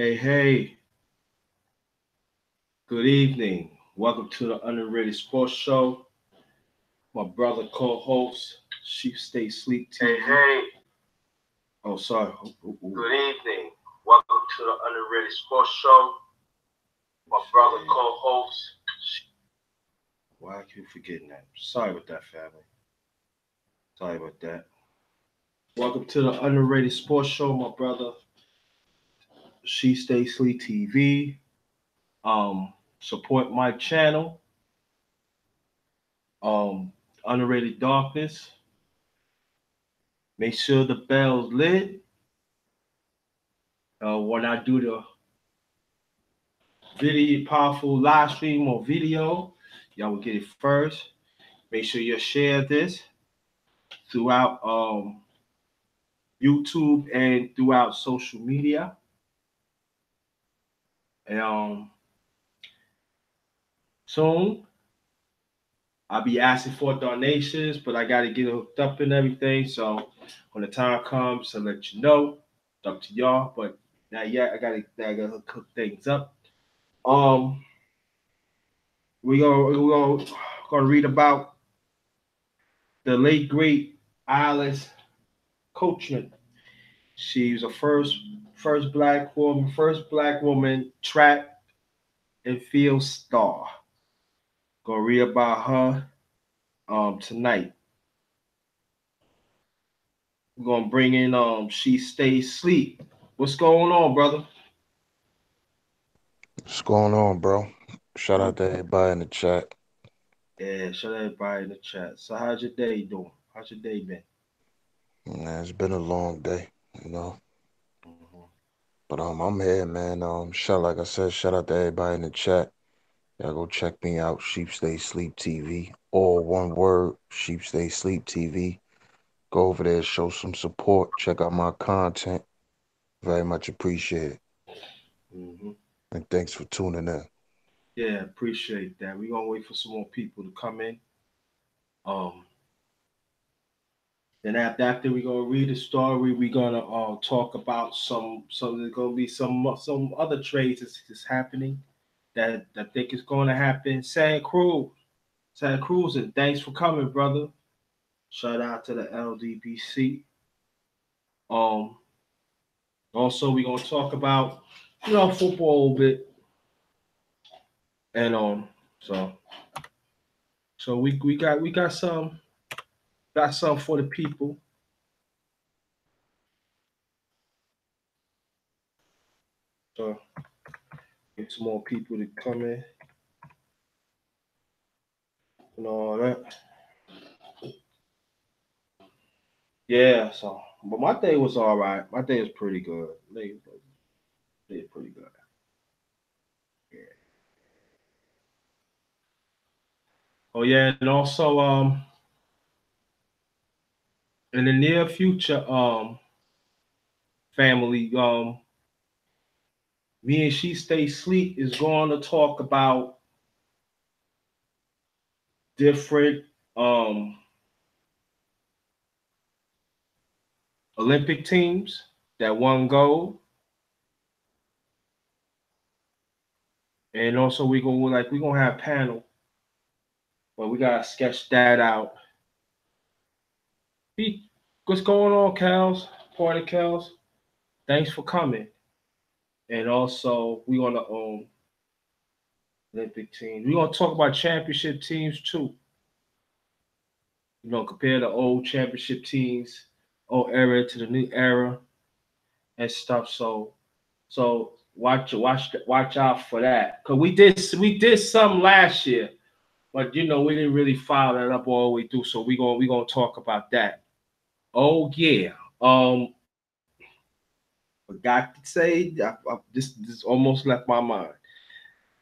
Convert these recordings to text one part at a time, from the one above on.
Hey, good evening. Welcome to the Underrated Sports Show. My brother co-host, She Stay Sleep TV. Oh, sorry. Good evening. Welcome to the Underrated Sports Show. My brother co-host. Why I keep forgetting that? Sorry about that, family. Sorry about that. Welcome to the Underrated Sports Show, my brother. She Stay Sleep TV. Support my channel. Um, Underrated Darkness. Make sure the bell's lit. When I do the video, powerful live stream or video, y'all will get it first. Make sure you share this throughout YouTube and throughout social media. And soon I'll be asking for donations, but I got to get hooked up and everything. So when the time comes, I'll let you know. It's up to y'all, but not yet. I gotta hook things up. Um, we're gonna read about the late great Alice Coachman. She was the first black woman track and field star. Gonna read about her tonight. We're gonna bring in She Stays Sleep. What's going on, brother? What's going on, bro? Shout Um, out to everybody in the chat. yeah, shout out everybody in the chat. So how's your day doing? How's your day been? Man, it's been a long day, you know. Mhm. But I'm here, man. Like I said, shout out to everybody in the chat. Y'all go check me out, Sheep Stay Sleep TV. All one word, Sheep Stay Sleep TV. Go over there, show some support, check out my content. Very much appreciate it. Mhm. And thanks for tuning in. Yeah, appreciate that. We're gonna wait for some more people to come in. Um, Then after we're gonna read the story, we're gonna talk about there's gonna be some other trades that's happening that I think is gonna happen. Santa Cruz, and thanks for coming, brother. Shout out to the LDBC. Um, Also we're gonna talk about football a bit, and so we got some for the people. So get some more people to come in and all that. Yeah, so but my day was all right. My day was pretty good. They did pretty good. Yeah. Oh yeah, and also in the near future, family, me and She Stay Sleep is going to talk about different um Olympic teams that won gold, and also we gonna have a panel, but we gotta sketch that out. Hey, what's going on, Kels? Party Kels. Thanks for coming. And also we gonna Olympic teams. We're gonna talk about championship teams too. Compare the old championship teams, old era to the new era and stuff. So watch out for that. Cause we did some last year, but we didn't really follow that up all the way through. So we gonna talk about that. Oh yeah. Forgot to say this almost left my mind.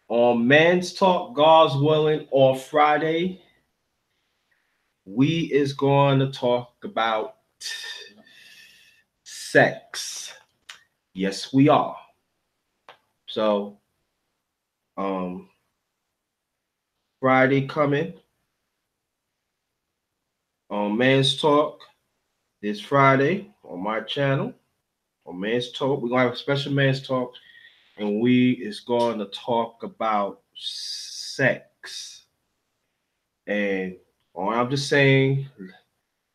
On Men's Talk, God's willing, on Friday, we is going to talk about sex. Yes, we are. So, um, Friday coming on Men's Talk this Friday on my channel on Men's Talk. We're gonna have a special Men's Talk and we is going to talk about sex. And I'm just saying,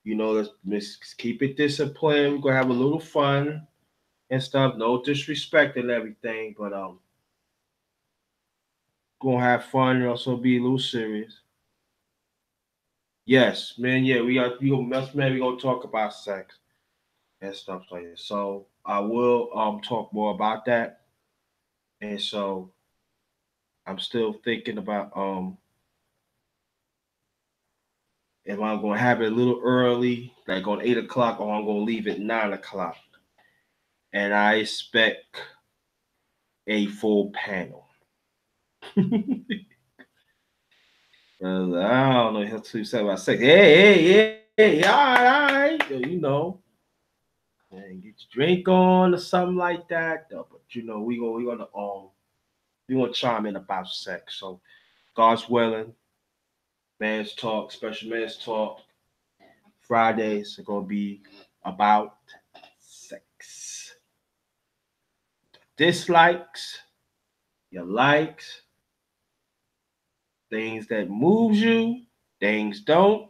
let's keep it disciplined. We're gonna have a little fun and stuff. No disrespect and everything, but gonna have fun and also be a little serious. Yes, man. Yeah, we gonna talk about sex and stuff like that. So I will talk more about that. And so I'm still thinking about if I'm gonna have it a little early, like on 8 o'clock, or I'm gonna leave it 9 o'clock. And I expect a full panel. I don't know. He'll too say about sex. Hey, all right, and get your drink on or something like that. But we gonna chime in about sex. So God's willing, man's talk, special man's talk. Fridays are gonna be about sex. Dislikes, your likes, things that moves you, things don't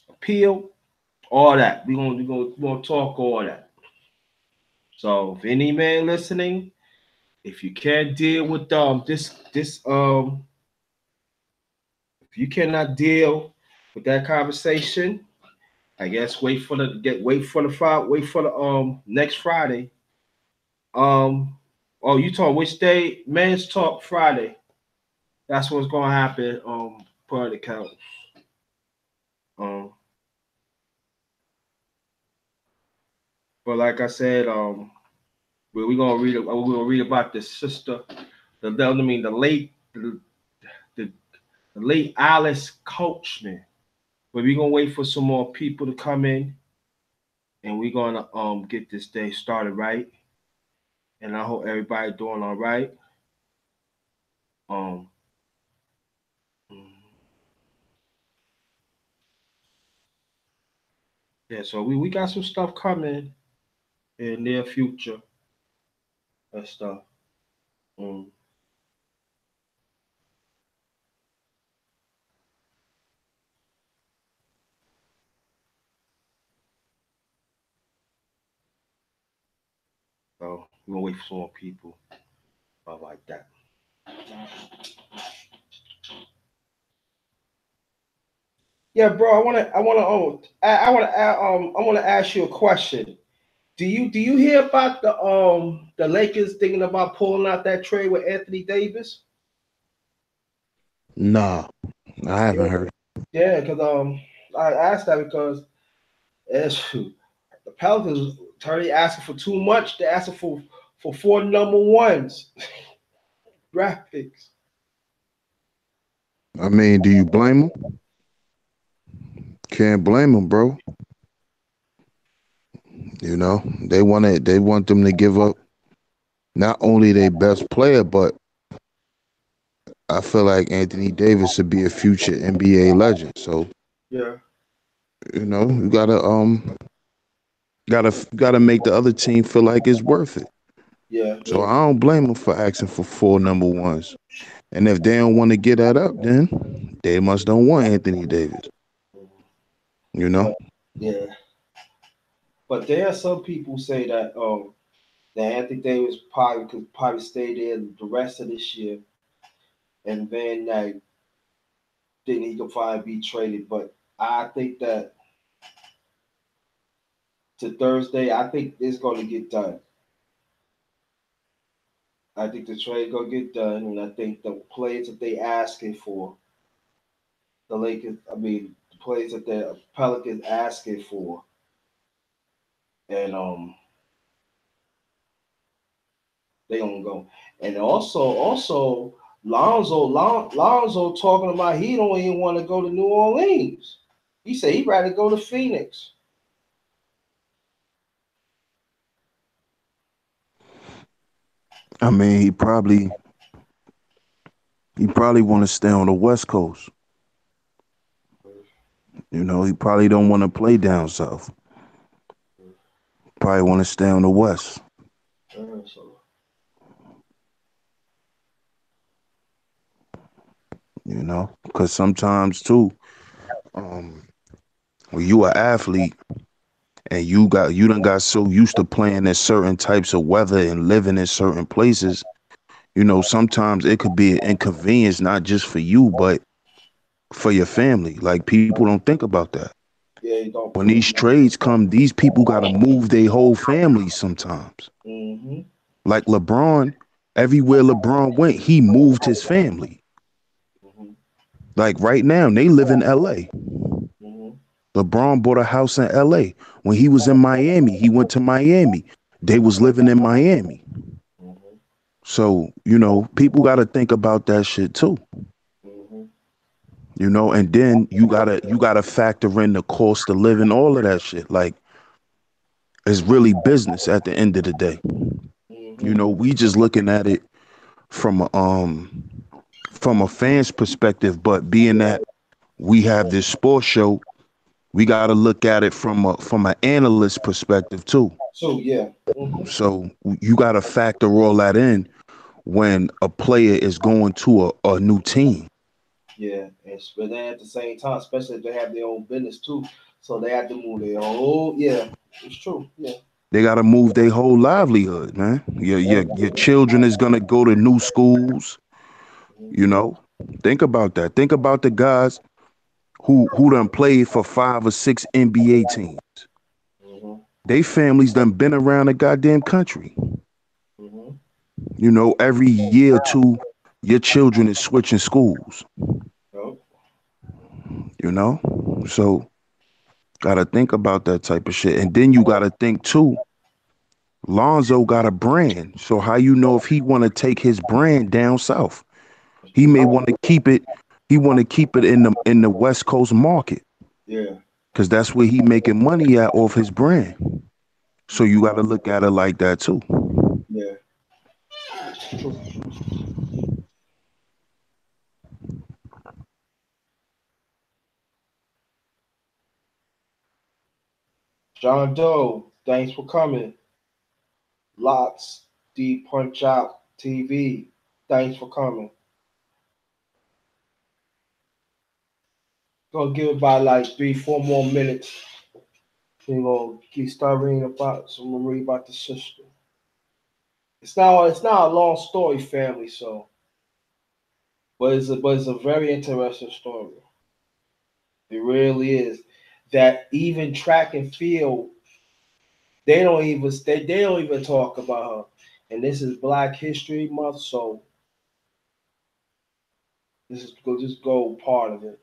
appeal, all that. We gonna talk all that. So if any man listening, if you can't deal with if you cannot deal with that conversation, I guess wait for the next Friday. Um oh, you talk which day? Men's talk Friday. That's what's gonna happen per the count. Um but like I said, we're gonna read about the sister, the late the, the late Alice Coachman. But we're gonna wait for some more people to come in, and we're gonna get this day started right. And I hope everybody doing all right. Um, yeah, so we got some stuff coming in near future and stuff. Um, so we're gonna wait for some more people like that. Yeah, bro. I wanna ask you a question. Do you hear about the Lakers thinking about pulling out that trade with Anthony Davis? Nah, I Yeah, haven't heard. yeah, because I asked that because it's, the Pelicans already asking for too much. They're asking for four number ones draft picks. I mean, do you blame them? Can't blame them, bro. They want them to give up not only their best player, but I feel like Anthony Davis would be a future NBA legend. So Yeah, you gotta make the other team feel like it's worth it. yeah, So I don't blame them for asking for four number ones. And if they don't want to get that up, then they must don't want Anthony Davis. You know, but yeah. But there are some people say that Anthony Davis probably could probably stay there the rest of this year, and then he could finally be traded. But I think that to Thursday, I think it's going to get done. I think the trade gonna get done, and I think the players that they asking for, the Lakers, I mean, the players that the Pelicans asking for, and they gonna go. And also Lonzo talking about he don't even want to go to New Orleans. He said he'd rather go to Phoenix. I mean, he probably want to stay on the West Coast. He probably don't want to play down south. Probably want to stay on the West. So Because sometimes too, um, when you an athlete and you done got so used to playing in certain types of weather and living in certain places, sometimes it could be an inconvenience not just for you, but for your family. Like people don't think about that. yeah, you don't. When these trades come, these people got to move their whole family sometimes. Mm-hmm. Like LeBron, everywhere LeBron went, he moved his family. Mm-hmm. Like right now, they live in LA. Mm-hmm. LeBron bought a house in LA. When he was in Miami, he went to Miami. They was living in Miami. Mm-hmm. So, people got to think about that shit too. Mm-hmm. And then you gotta factor in the cost of living, all of that shit. Like it's really business at the end of the day. Mm-hmm. We just looking at it from a fan's perspective, but being that we have this sports show, we gotta look at it from an analyst perspective too. So yeah. Mm-hmm. So you gotta factor all that in when a player is going to a new team. Yeah, but then at the same time, especially if they have their own business too, so they have to move their own. Yeah, it's true. Yeah. They got to move their whole livelihood, man. Your children is gonna go to new schools. You Mm-hmm. know, think about that. Think about the guys who done played for 5 or 6 NBA teams. Mm-hmm. They families done been around the goddamn country. Mm-hmm. Every year or two, your children is switching schools. Yep. You know, so gotta think about that type of shit, and then you gotta think too. Lonzo got a brand, so how if he want to take his brand down south? It's He true. may want to keep it. He want to keep it in the West Coast market Yeah. because that's where he making money at off his brand. So you got Mm-hmm. to look at it like that too. Yeah. It's true. John Doe, thanks for coming. Lots D Punch Out TV, thanks for coming. Gonna give it about like 3, 4 more minutes. Then gonna keep start reading about. So I'm gonna read about the sister. It's not a long story, family. So, but it's a very interesting story. It really is. That even track and field, they don't even talk about her. And this is Black History Month, so this is go just go part of it.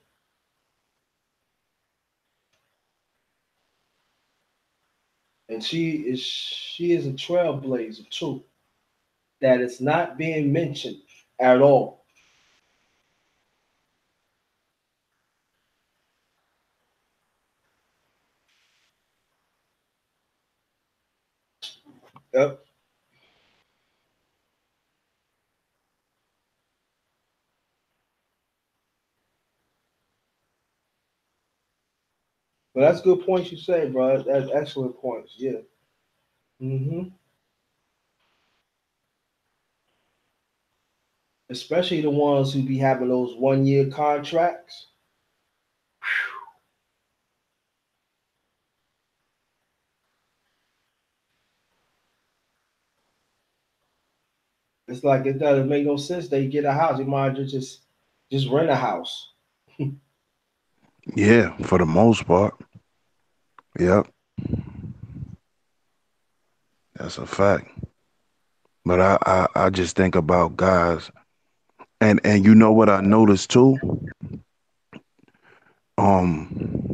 And she is a trailblazer too. That is not being mentioned at all. Yep. But that's good points you say, bro. That's excellent points. Yeah. Hmm. Especially the ones who be having those 1 year contracts. It's like it doesn't make no sense. They get a house. You might as well just rent a house. Yeah, for the most part. Yep, that's a fact. But I just think about guys, and you know what I noticed too.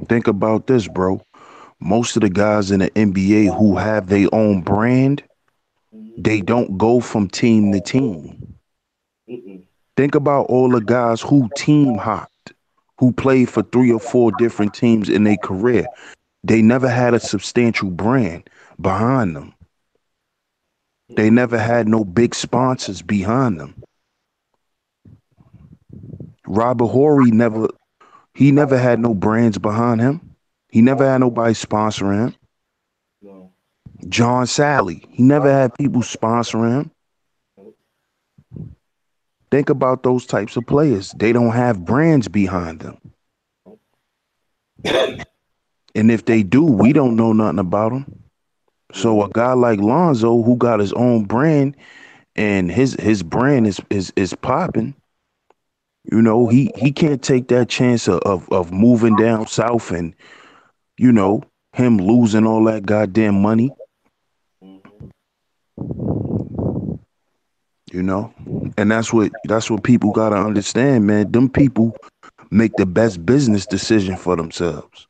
Think about this, bro. Most of the guys in the NBA who have their own brand, Hmm. they don't go from team to team. Mm-mm. Think about all the guys who team hopped, who played for 3 or 4 different teams in their career. They never had a substantial brand behind them. They Mm-mm. never had no big sponsors behind them. Robert Horry never had no brands behind him. He never had nobody sponsoring him. No. John Sally, he never had people sponsoring him. Think about those types of players. They don't have brands behind them. And if they do, we don't know nothing about them. So Yeah. a guy like Lonzo, who got his own brand and his brand is popping, he can't take that chance of moving down south and you know him losing all that goddamn money. Mm-hmm. You know, and that's what people gotta understand, man. Them people make the best business decision for themselves.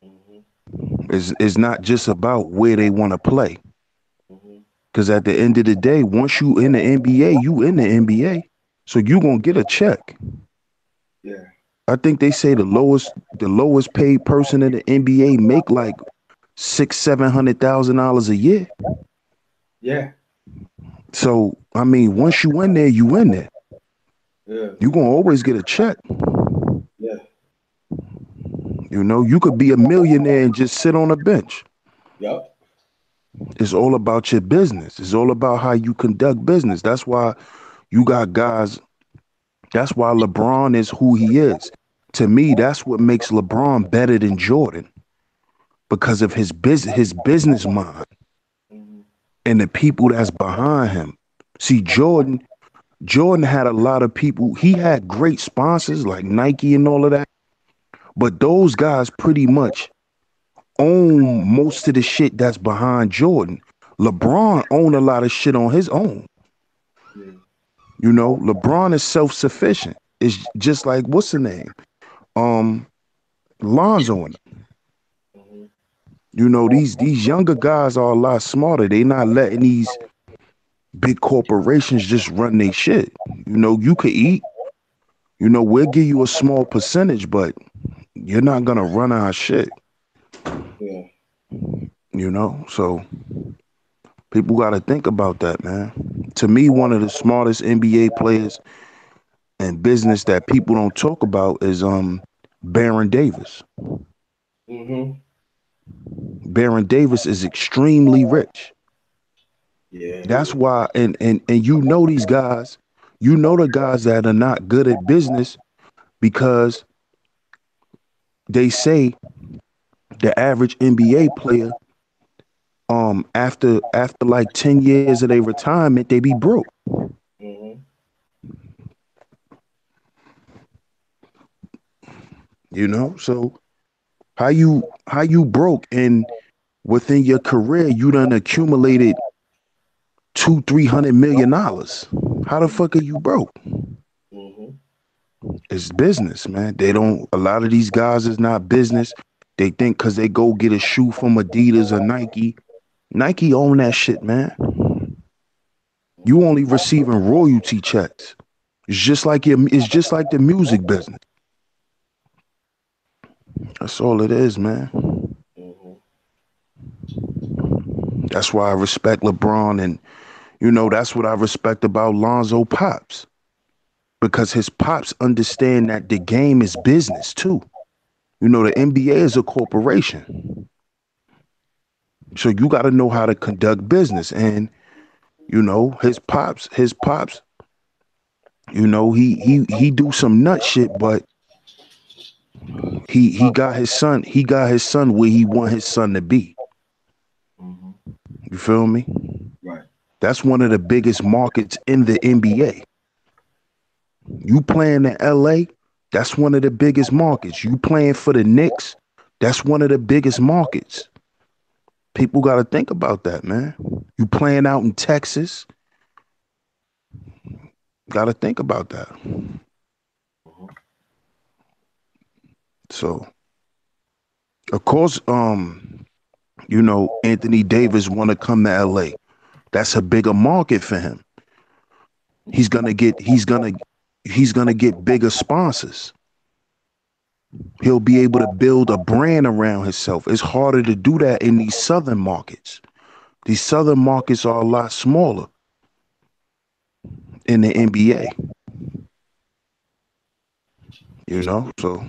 Mm-hmm. It's not just about where they want to play. Mm-hmm. Because at the end of the day, once you in the NBA, you in the NBA. So you gonna get a check. Yeah. I think they say the lowest paid person in the NBA make like $600,000-700,000 a year. Yeah. So I mean, once you in there, you in there. Yeah. You gonna always get a check. Yeah. You could be a millionaire and just sit on a bench. Yup. It's all about your business. It's all about how you conduct business. That's why you got guys. That's why LeBron is who he is. To me, that's what makes LeBron better than Jordan because of his business mind Mm-hmm. and the people that's behind him. See, Jordan had a lot of people. He had great sponsors like Nike and all of that, but those guys pretty much own most of the shit that's behind Jordan. LeBron owned a lot of shit on his own. Yeah. LeBron is self-sufficient. It's just like what's the name? Um, Lonzo and Mm-hmm. these younger guys are a lot smarter. They not letting these big corporations just run their shit. You could eat. We'll give you a small percentage, but you're not gonna run our shit. Yeah. So people got to think about that, man. To me, one of the smartest NBA players and business that people don't talk about is Baron Davis. Mm-hmm. Baron Davis is extremely rich. Yeah. That's why and these guys, the guys that are not good at business because they say the average NBA player after like 10 years of their retirement they be broke. Mm-hmm. So how you broke and within your career you done accumulated 200-300 million dollars. How the fuck are you broke? Mm-hmm. It's business, man. They don't. A lot of these guys is not business. They think because they go get a shoe from Adidas or Nike. Nike own that shit, man. You only receiving royalty checks. It's just like the music business. That's all it is, man. Mm-hmm. That's why I respect LeBron, and that's what I respect about Lonzo Pops because his pops understand that the game is business too. The NBA is a corporation, so you got to know how to conduct business. And his pops, he do some nut shit, but he got his son where he want his son to be. Mm-hmm. You feel me? Right. That's one of the biggest markets in the NBA. You playing in LA, that's one of the biggest markets. You playing for the Knicks, that's one of the biggest markets. People got to think about that, man. You playing out in Texas, got to think about that. Mm-hmm. So, of course, Anthony Davis want to come to LA. That's a bigger market for him. He's gonna get he's gonna he's gonna get bigger sponsors. He'll be able to build a brand around himself. It's harder to do that in these southern markets. These southern markets are a lot smaller in the NBA, So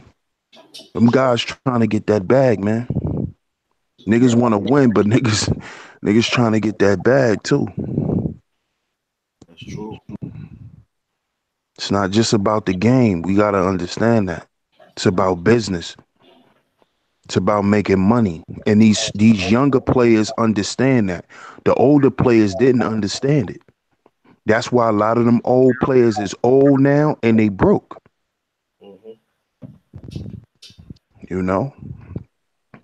them guys trying to get that bag, man. Niggas Yeah. want to win, but niggas Niggas trying to get that bag too. That's true. It's not just about the game. We gotta understand that. It's about business. It's about making money. And these younger players understand that. The older players didn't understand it. That's why a lot of them old players is old now and they broke. Hmm. You know?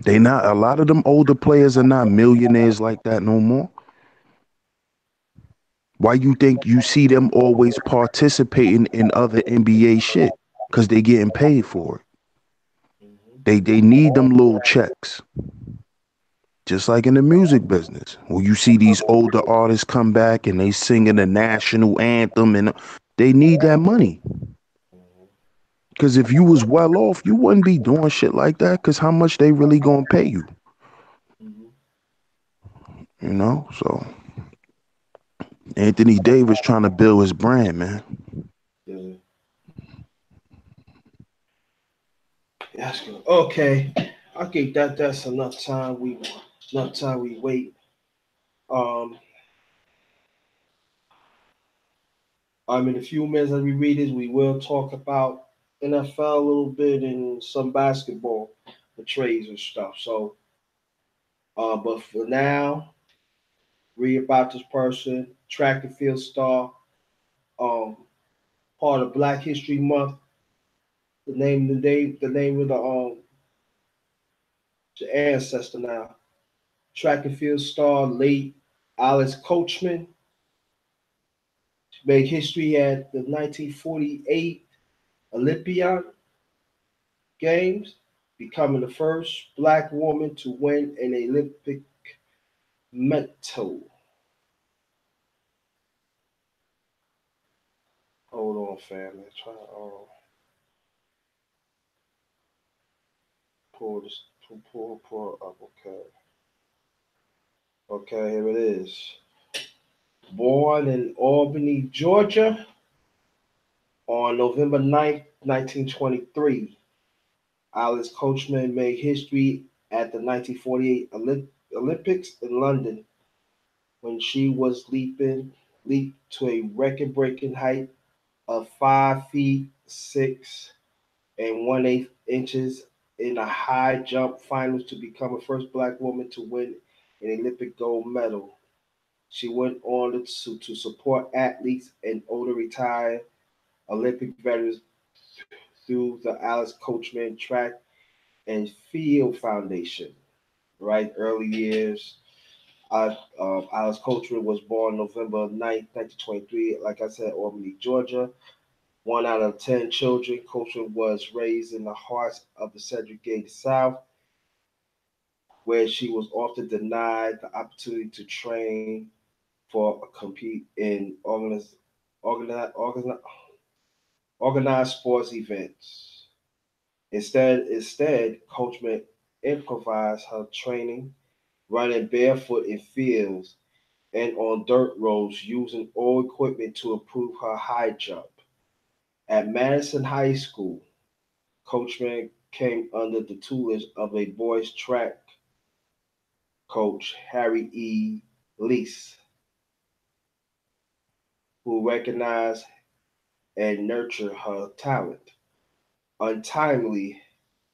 They not a lot of them older players are not millionaires like that no more. Why you think you see them always participating in other NBA shit? Cause they getting paid for it. Hmm. They need them little checks. Just like in the music business, where you see these older artists come back and they singing the national anthem and they need that money. Hmm. Cause if you was well off, you wouldn't be doing shit like that. Cause how much they really gonna pay you? Hmm. You know? So Anthony Davis trying to build his brand, man. Yeah. That's good. Okay. I think that's enough time. We wait. Um, in a few minutes as we read this, we will talk about NFL a little bit and some basketball, the trades and stuff. So, but for now, read about this person, track and field star, um, part of Black History Month. The name of the ancestor now. Track and field star, late Alice Coachman. She made history at the 1948 Olympiad Games, becoming the first black woman to win an Olympic medal. Hold on, family. Try to pull this, pull up. Okay, okay, here it is. Born in Albany, Georgia, on November 9th, 1923, Alice Coachman made history at the 1948 Olympics in London when she was leaped to a record-breaking height of 5 feet 6 and 1/8 inches in the high jump finals to become the first black woman to win an Olympic gold medal. She went on to support athletes and older retired Olympic veterans through the Alice Coachman Track and Field Foundation. Right, early years. Alice Coachman was born November 9th, 1923. Like I said, Albany, Georgia. One out of 10 children, Coachman was raised in the hearts of the segregated South, where she was often denied the opportunity to train for compete in organized, organized sports events. Instead, Coachman improvised her training, running barefoot in fields and on dirt roads using old equipment to improve her high jump. At Madison High School, Coachman came under the tutelage of a boys track coach, Harry E. Lease, who recognized and nurtured her talent. Untimely,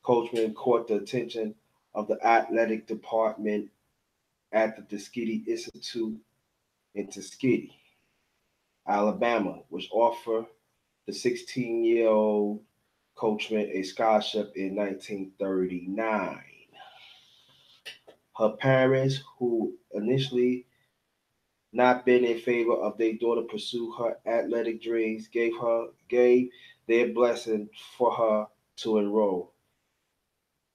Coachman caught the attention of the athletic department at the Tuskegee Institute in Tuskegee, Alabama, which offered the 16-year-old Coachman a scholarship in 1939. Her parents, who initially not been in favor of their daughter pursue her athletic dreams, gave their blessing for her to enroll.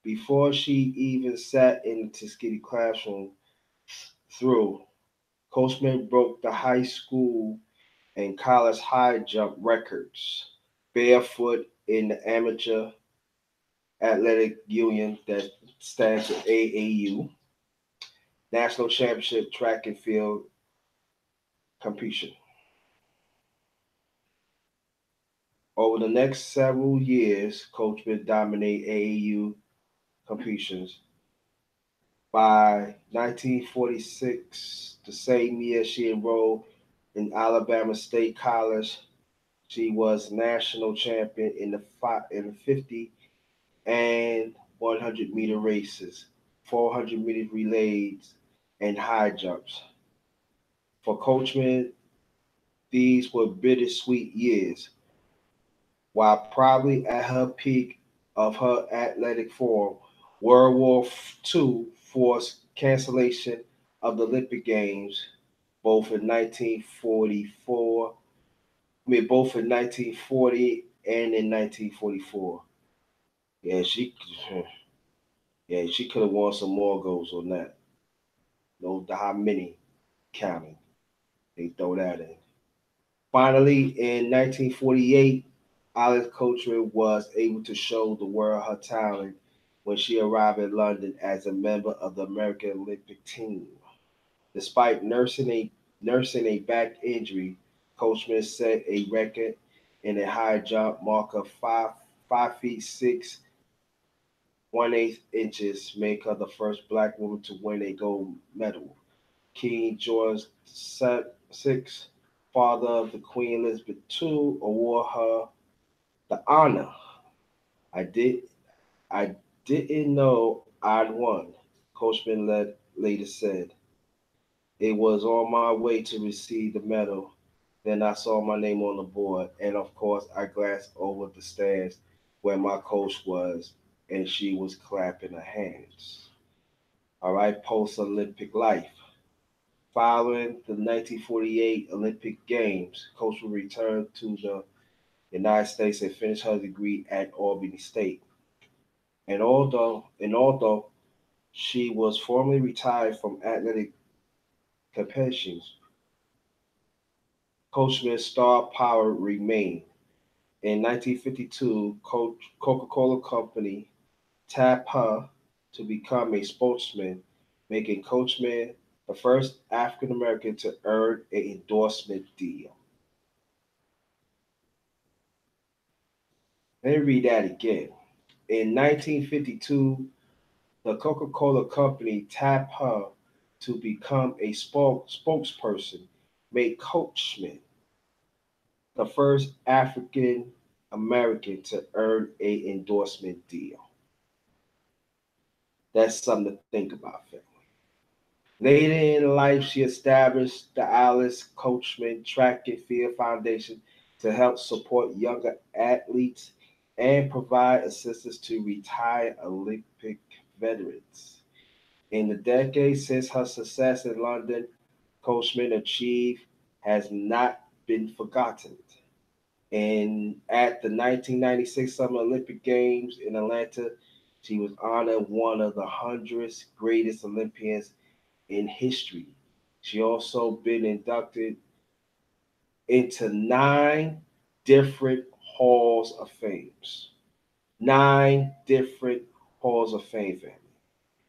Before she even sat in the Tuskegee classroom, through Coachman broke the high school and college high jump records, barefoot in the amateur athletic union that stands for AAU, national championship track and field competition. Over the next several years, Coachman dominated AAU competitions, By 1946, the same year she enrolled in Alabama State College. She was national champion in the 50 and 100-meter races, 400-meter relays, and high jumps. For Coachman, these were bittersweet years. While probably at her peak of her athletic form, World War II forced cancellation of the Olympic Games, both in 1944. Both in 1940 and in 1944. Yeah, she could have won some more goals on that. No, how many counting? They throw that in. Finally, in 1948, Alice Coachman was able to show the world her talent when she arrived in London as a member of the American Olympic team. Despite nursing a back injury, Coachman set a record in a high jump mark of 5 feet 6 1/8 inches, make her the first black woman to win a gold medal. King George VI, father of the Queen Elizabeth II, awarded her the honor. I did I didn't know I'd won, Coachman later said. It was on my way to receive the medal. Then I saw my name on the board, and of course I glanced over the stands where my coach was, and she was clapping her hands. All right, post Olympic life. Following the 1948 Olympic Games, Coachman returned to the United States and finished her degree at Albany State. And although she was formally retired from athletic competitions, Coachman's star power remained. In 1952, Coca-Cola Company tapped her to become a spokesman, making Coachman the first African American to earn an endorsement deal. Let me read that again. In 1952, the Coca-Cola Company tapped her to become a spokesperson, made Coachman the first African American to earn a endorsement deal. That's something to think about, family. Later in life, she established the Alice Coachman Track and Field Foundation to help support younger athletes and provide assistance to retired Olympic veterans. In the decades since her success in London, Coachman achieved has not been forgotten. And at the 1996 Summer Olympic Games in Atlanta, she was honored one of the 100 greatest Olympians in history. She also been inducted into 9 different halls of fames. 9 different halls of fame, family,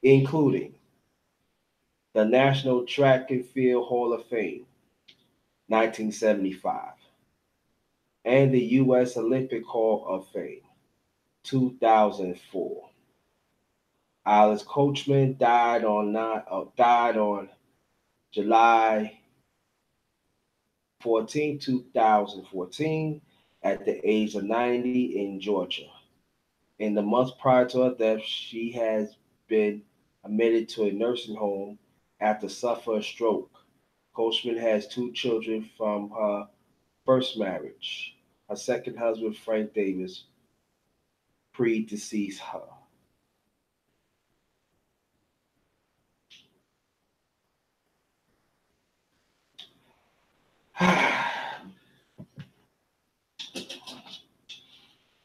including the National Track and Field Hall of Fame, 1975, and the U.S. Olympic Hall of Fame, 2004. Alice Coachman died on July 14, 2014, at the age of 90 in Georgia. In the months prior to her death, she has been admitted to a nursing home after suffering a stroke. Coachman has 2 children from her first marriage. Her second husband, Frank Davis, predeceased her.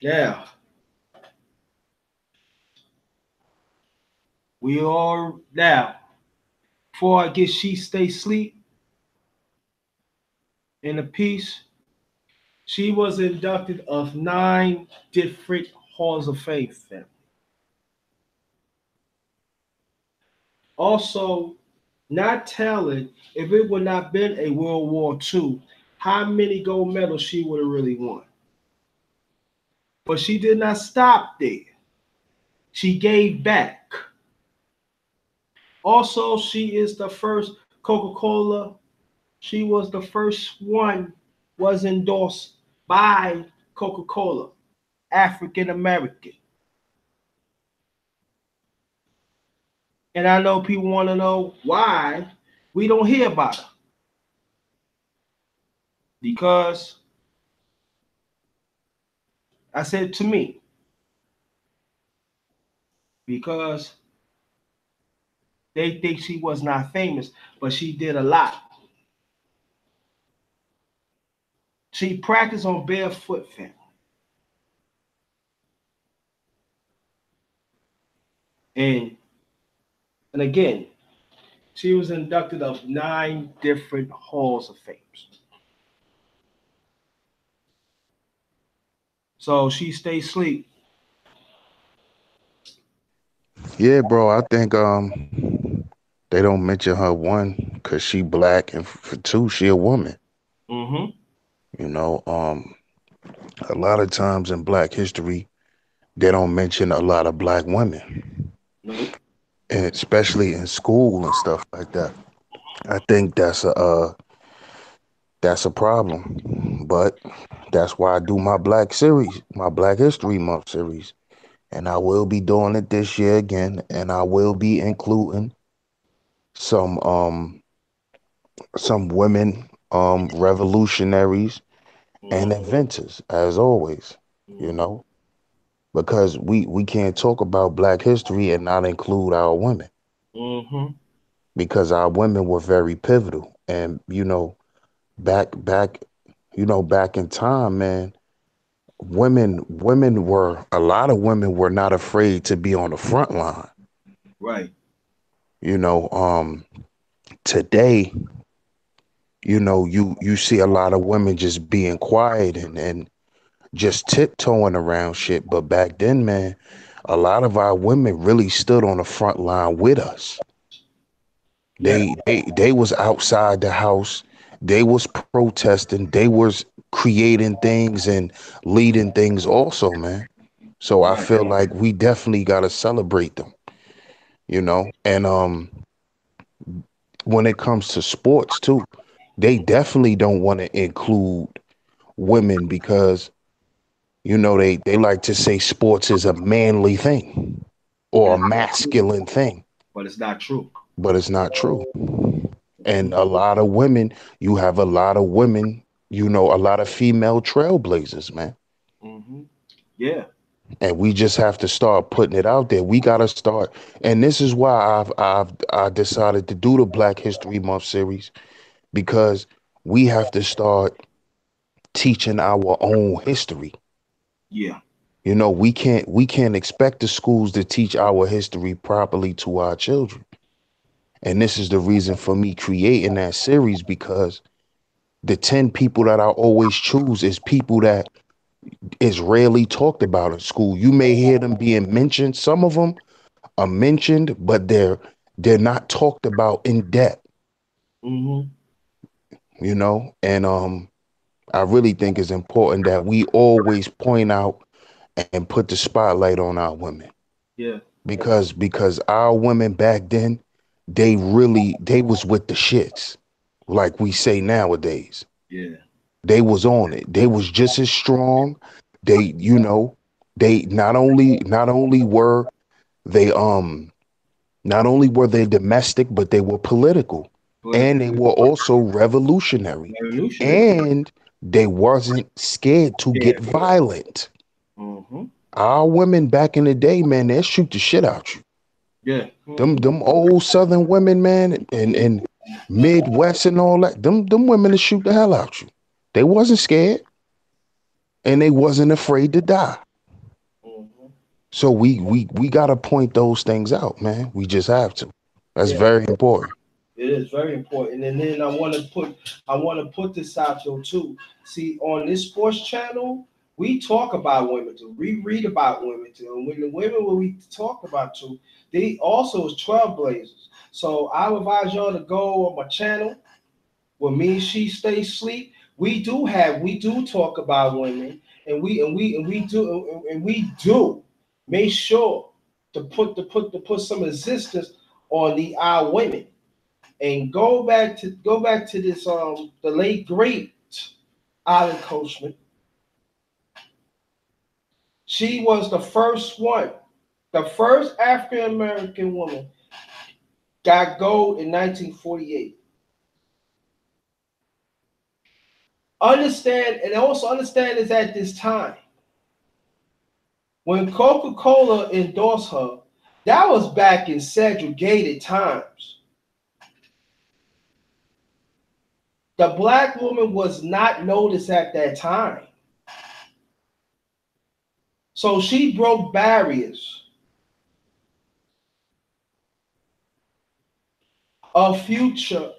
Yeah, we all now. Before I get she stay sleep in a piece, she was inducted of 9 different halls of fame. Also, not telling if it would not been a World War II, how many gold medals she would have really won. But she did not stop there. She gave back. Also, she is the first Coca-Cola. She was the first one was endorsed by Coca-Cola, African American. And I know people want to know why we don't hear about her. Because I said to me, because they think she was not famous, but she did a lot. She practiced on barefoot, fam. And and again, she was inducted of 9 different halls of fame. So she stayed asleep. Yeah, bro. I think they don't mention her one because she black, and for two, she a woman. Mm-hmm. You know, a lot of times in Black history, they don't mention a lot of black women, Nope. and especially in school and stuff like that. I think that's a problem, but that's why I do my Black series, my Black History Month series, and I will be doing it this year again, and I will be including some um some women revolutionaries and Mm-hmm. inventors as always, you know, because we can't talk about Black history and not include our women, Mm-hmm. because our women were very pivotal. And back back in time, man, women were a lot of women were not afraid to be on the front line. Right. you know um Today, you see a lot of women just being quiet and just tiptoeing around shit. But back then, man, a lot of our women really stood on the front line with us. Yeah. They was outside the house. They was protesting. They was creating things and leading things also, man. So I Right. feel like we definitely got to celebrate them, And when it comes to sports too, they definitely don't want to include women because they like to say sports is a manly thing And or a it's not true. masculine thing, But it's not true. but it's not true. And Mm-hmm. a lot of women, you have a lot of women, a lot of female trailblazers, man. Mm-hmm. Yeah. And we just have to start putting it out there. We got to start. And this is why I decided to do the Black History Month series, because we have to start teaching our own history. Yeah. We can't expect the schools to teach our history properly to our children. And this is the reason for me creating that series, because the 10 people that I always choose is people that is rarely talked about in school. You may hear them being mentioned. Some of them are mentioned, but they're not talked about in depth, Mm-hmm. And I really think it's important that we always point out and put the spotlight on our women, Yeah. because our women back then, they was with the shits, like we say nowadays. Yeah. They was on it. They was just as strong. They not only were they not only were they domestic, but they were political, and Political they were also revolutionary, revolutionary. and they wasn't scared to Yeah. get violent. Mm-hmm. Our women back in the day, man, they shoot the shit out you. Yeah. Them Mm-hmm. them old Southern women, man, and Midwest and all that. Them women to shoot the hell out you. They wasn't scared, and they wasn't afraid to die. Mm-hmm. So we gotta point those things out, man. We just have to. That's Yeah. very important. It is very important. And then I want to put this out there too. See, on this sports channel, we talk about women too. We read about women too. And when the women when we talk about too, they also is trailblazers. So I advise y'all to go on my channel where me and she stay sleep. We do talk about women, and we do make sure to put some resistance on the our women. And go back to this the late great Island Coachman. She was the first one, the first African American woman got gold in 1948. Understand, and also understand is at this time when Coca-Cola endorsed her, that was back in segregated times. The black woman was not noticed at that time. So she broke barriers of future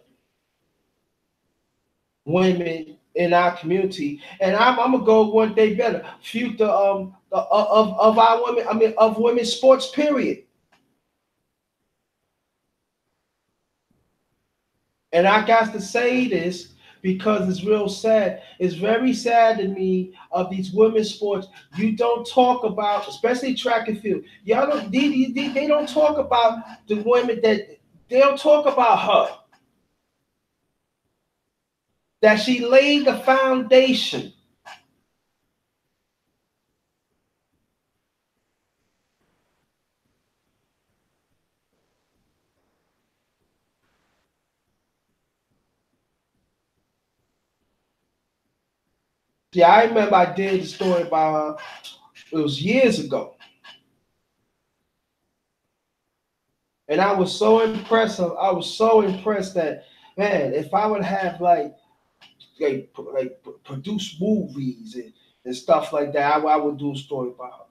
women in our community. And I'm gonna go one day better. Future of our women, I mean of women's sports, period. And I got to say this because it's real sad. It's very sad to me of these women's sports. You don't talk about, especially track and field. Y'all don't. They don't talk about the women that they don't talk about her. That she laid the foundation. See, I remember I did the story about her. It was years ago. And I was so impressed. I was so impressed that, man, if I would have like produce movies and stuff like that, I would do a story about her.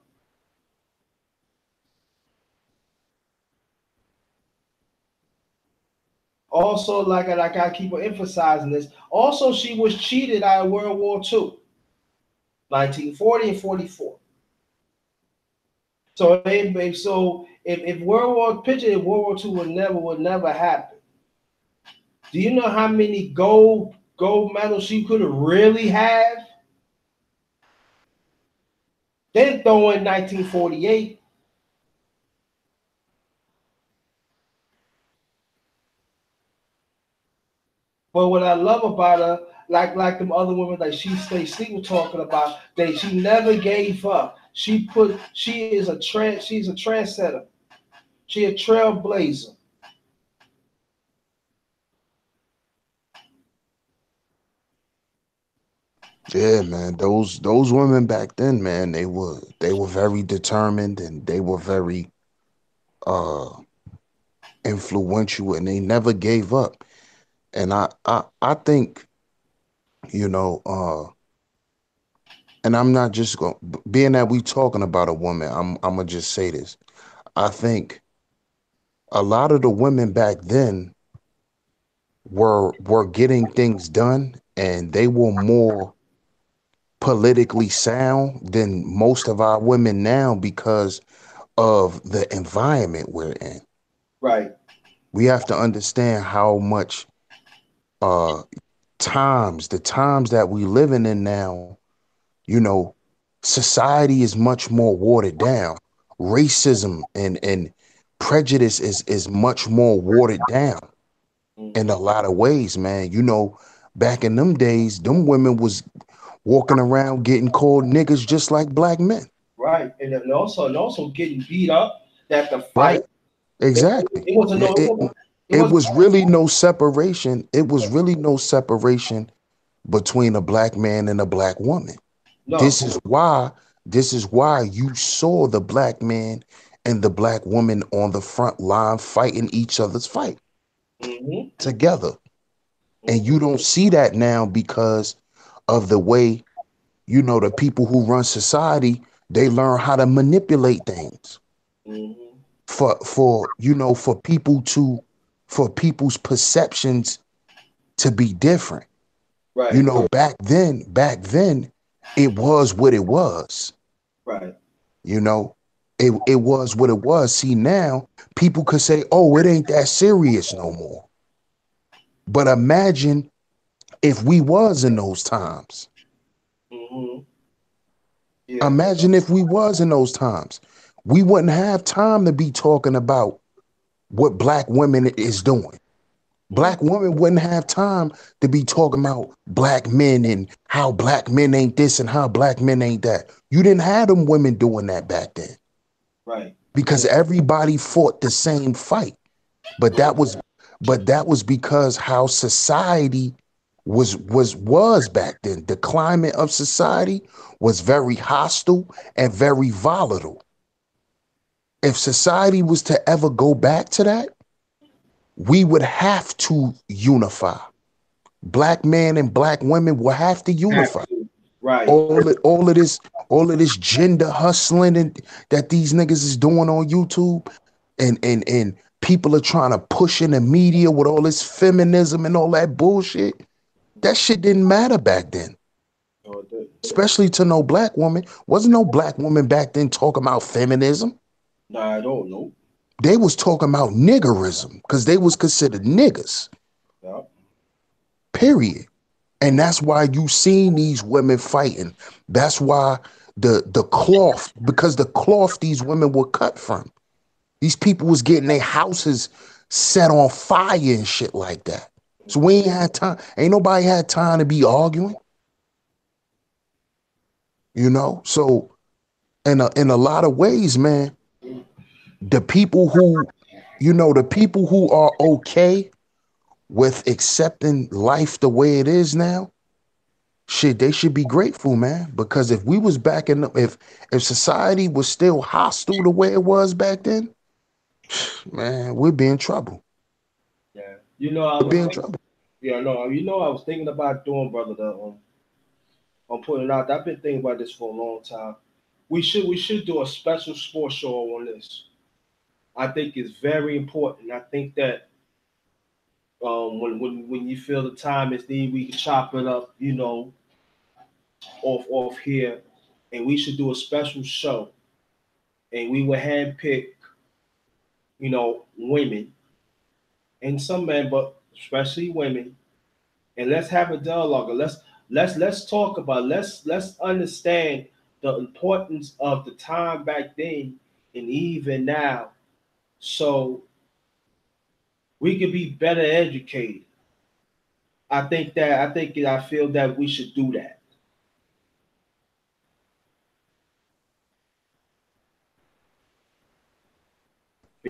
Also, like I keep on emphasizing this. Also, she was cheated out of World War II, 1940 and 44. So if World War picture if World War II would never happen. Do you know how many gold medals she could have really have? Then throw in 1948. But what I love about her, like them other women, like she stay sleep talking about, she never gave up. She's a trendsetter. She a trailblazer. Yeah, man. Those women back then, man, they were very determined and they were very uh influential and they never gave up. And I think, you know, and I'm not just going being that we talking about a woman, I'm gonna just say this. I think a lot of the women back then were getting things done and they were more politically sound than most of our women now because of the environment we're in. Right. We have to understand how much uh the times that we living in now, you know, society is much more watered down. Racism and prejudice is much more watered down in a Hmm. lot of ways, man. Back in them days, them women was walking around getting called niggas just like black men. Right. And also getting beat up. That the fight. Right. Exactly. It wasn't It, no. it, It it wasn't was really no separation. It was really no separation between a black man and a black woman. no. This is why, this is why you saw the black man and the black woman on the front line fighting each other's fight Hmm. together. And you Hmm. don't see that now because of the way, the people who run society, they learn how to manipulate things Hmm. for people to for people's perceptions to be different. Right. Back then it was what it was. Right. You know, it was what it was. See, now people could say, "Oh, it ain't that serious no more." But imagine if we was in those times. Hmm. Yeah. Imagine if we was in those times. We wouldn't have time to be talking about, what black women is doing. Mm. Black women wouldn't have time to be talking about black men and how black men ain't this and how black men ain't that. You didn't have them women doing that back then Right. because Yeah. everybody fought the same fight. But that was because how society was back then. The climate of society was very hostile and very volatile. If society was to ever go back to that, we would have to unify. Black men and black women will have to Have unify. to. Right. All of this gender hustling and that these niggas is doing on YouTube, and people are trying to push in the media with all this feminism and all that bullshit. That shit didn't matter back then, Oh, especially to no black woman. Wasn't no black woman back then talking about feminism. no, I don't know. They was talking about niggerism because they was considered niggas. Yeah. Period. And Mm. that's why you seen these women fighting. That's why the cloth, because the cloth these women were cut from. These people was getting their houses set on fire and shit like that. So we ain't had time. Ain't nobody had time to be arguing, you know? So in a lot of ways, man, the people who, the people who are okay with accepting life the way it is now, shit, they should be grateful, man. Because if we was back in, if society was still hostile the way it was back then, man, we'd be in trouble. Yeah. You know, I We'd was be in thinking. trouble. Yeah, no. You know, I was thinking about doing, brother. I'm putting it out. I've been thinking about this for a long time. We should do a special sports show on this. I think it's very important. I think that when you feel the time is needed, we can chop it up, off here, and we should do a special show, and we would handpick, women and some men, but especially women, and let's have a dialogue. And let's talk about let's understand the importance of the time back then and even now, so we could be better educated. I feel that we should do that.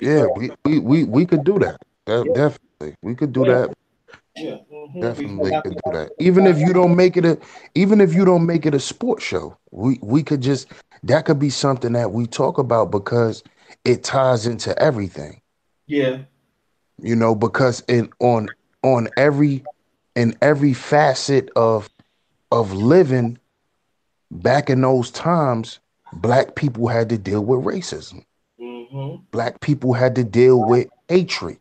Yeah, Because we could do that. yeah, Definitely, we could do yeah, that. yeah. Because Definitely could do that. Even if you don't make it a sports show, we could just that could be something that we talk about because it ties into everything. yeah. Because on every facet of living back in those times, black people had to deal with racism. Mm-hmm. Black people had to deal with hatred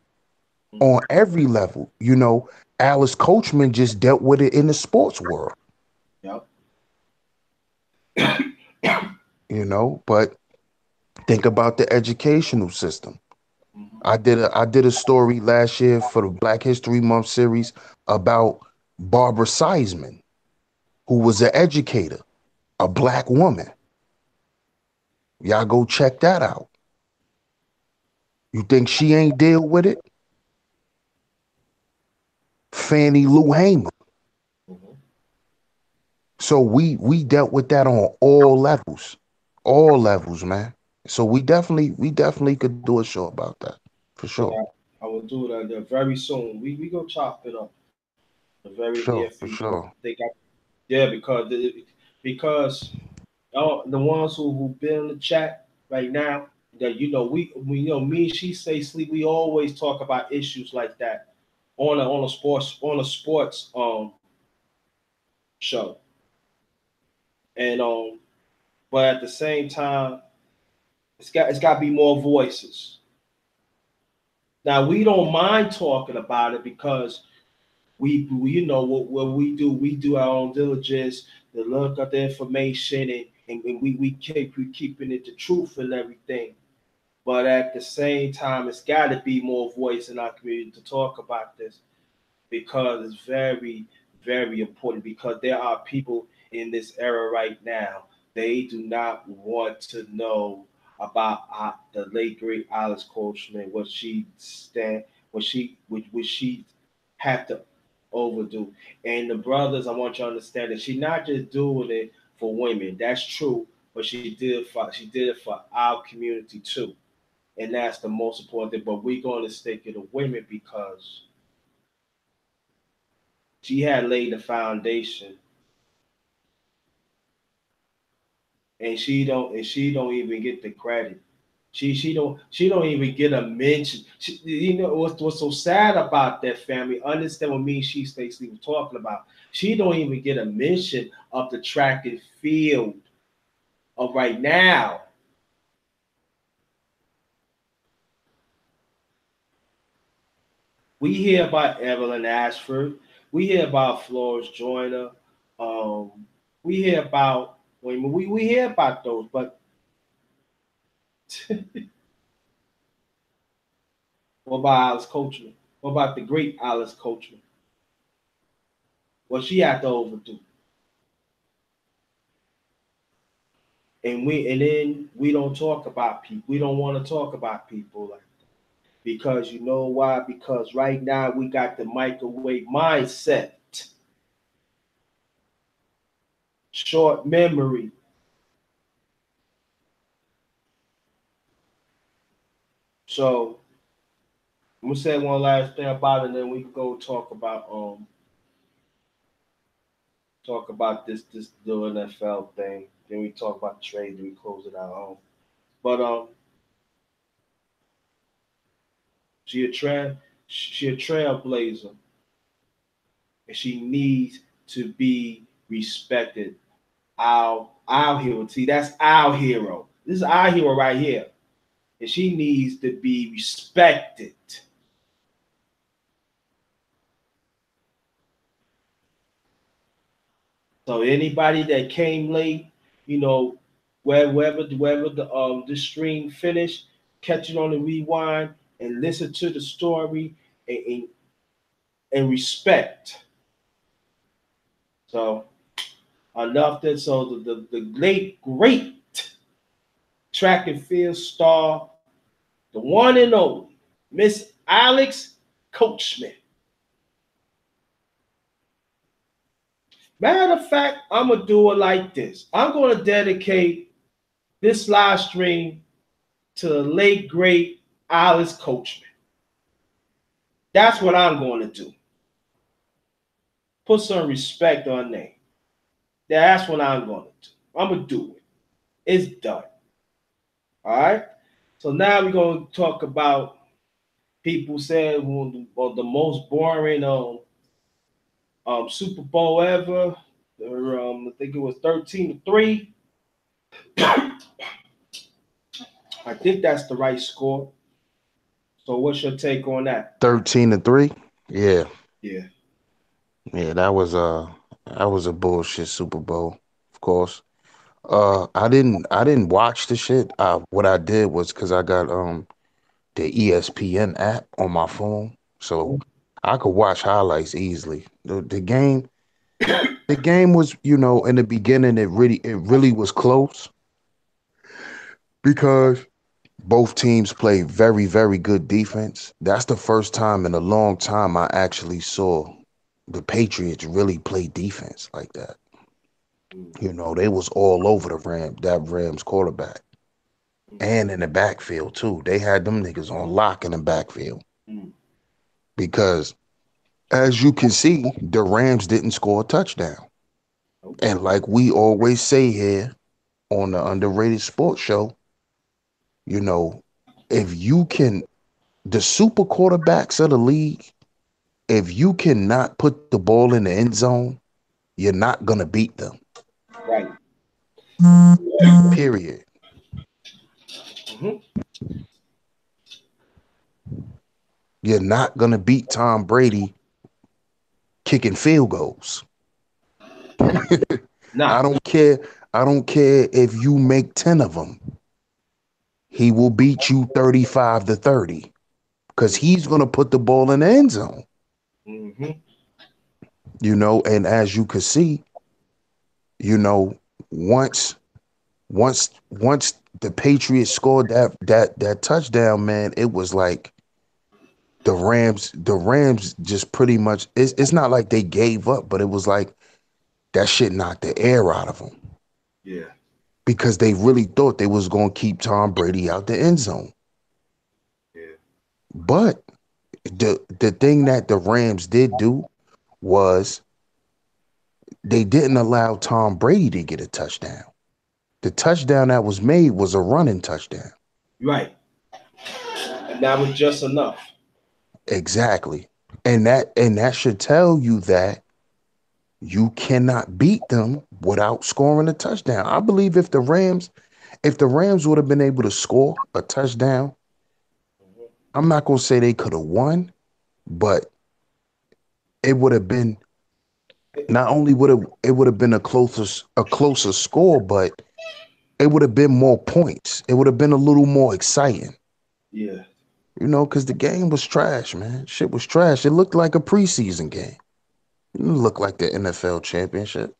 on every level. Alice Coachman just dealt with it in the sports world, Yep. but think about the educational system. Mm-hmm. I did a story last year for the Black History Month series about Barbara Seisman, who was an educator, a black woman. Y'all go check that out. You think she ain't deal with it? Fannie Lou Hamer. Mm-hmm. So we dealt with that on all levels, man. So we definitely could do a show about that for sure, Yeah, I will do that very soon. We go chop it up in the very near for future. sure. I think yeah, because the ones who been in the chat right now, that we me and she say sleep. We always talk about issues like that on a sports show, and but at the same time, it's got to be more voices. Now we don't mind talking about it because we what we do our own diligence to look up the information, and we keeping it the truth and everything. But at the same time, it's got to be more voice in our community to talk about this, because it's very, very important, because there are people in this era right now, they do not want to know about the late great Alice Coachman, what she stand, what she had to overdo. And the brothers, I want you to understand that she not just doing it for women. That's true, but she did it for our community too, and that's the most important thing. But we're going to stick to the women because she had laid the foundation, and she don't even get the credit. She don't even get a mention. You know what's so sad about that family? Understand what me and she Stacey was talking about. She don't even get a mention of the track and field of right now. We hear about Evelyn Ashford. We hear about Florence Joyner. Um, we hear about we hear about those, but what about Alice Coachman? What about the great Alice Coachman? What she had to overdo, and then we don't talk about people. We don't want to talk about people like because you know why? Because right now we got the microwave mindset, short memory. So I'm gonna say one last thing about it, and then we can go talk about this the NFL thing. Then we talk about the trade. Then we close it out. But she a trail she a trailblazer, and she needs to be respected. Our hero. See, that's our hero. This is our hero right here, and she needs to be respected. So anybody that came late, you know, wherever the stream finished, catch it on the rewind and listen to the story and, and, and respect. So enough that so the late great track and field star, the one and only Miss Alex Coachman. Matter of fact, I'm gonna do it like this. I'm gonna dedicate this live stream to the late great Alice Coachman. That's what I'm going to do. Put some respect on name. That's what I'm going to do. I'm gonna do it. It's done. All right. So now we're going to talk about people saying well, the most boring Super Bowl ever. I think it was 13-3. I think that's the right score. So what's your take on that? 13-3. Yeah, Yeah. yeah, that was a bullshit Super Bowl, of course. I didn't watch the shit. What I did was because I got the ESPN app on my phone, so I could watch highlights easily. The game was, in the beginning it really was close because both teams play very, very good defense. That's the first time in a long time I actually saw the Patriots really play defense like that. Mm, They was all over that Rams quarterback. And in the backfield too. They had them niggas on lock in the backfield. mm, Because as you can see, the Rams didn't score a touchdown. okay. And like we always say here on the Underrated Sports Show, you know, if you can the super quarterbacks of the league, if you cannot put the ball in the end zone, you're not gonna beat them. Right. Period. Hmm. You're not gonna beat Tom Brady kicking field goals. I Nah. don't care. I don't care if you make 10 of them. He will beat you 35-30 because he's going to put the ball in the end zone. Mm-hmm. And as you can see, you know, once Once the Patriots scored that touchdown, man, it was like the Rams just pretty much it's not like they gave up, but it was like that shit knocked the air out of them Yeah. because they really thought they was going to keep Tom Brady out the end zone. Yeah. But the thing that the Rams did do was they didn't allow Tom Brady to get a touchdown. The touchdown that was made was a running touchdown. Right. And that was just enough. Exactly. And that should tell you that you cannot beat them without scoring a touchdown. I believe if the Rams would have been able to score a touchdown, I'm not going to say they could have won, but it would have been not only would have been a closer score, but it would have been more points. It would have been a little more exciting, Yeah. because the game was trash, man. Shit was trash. It looked like a preseason game. It didn't look like the NFL championship.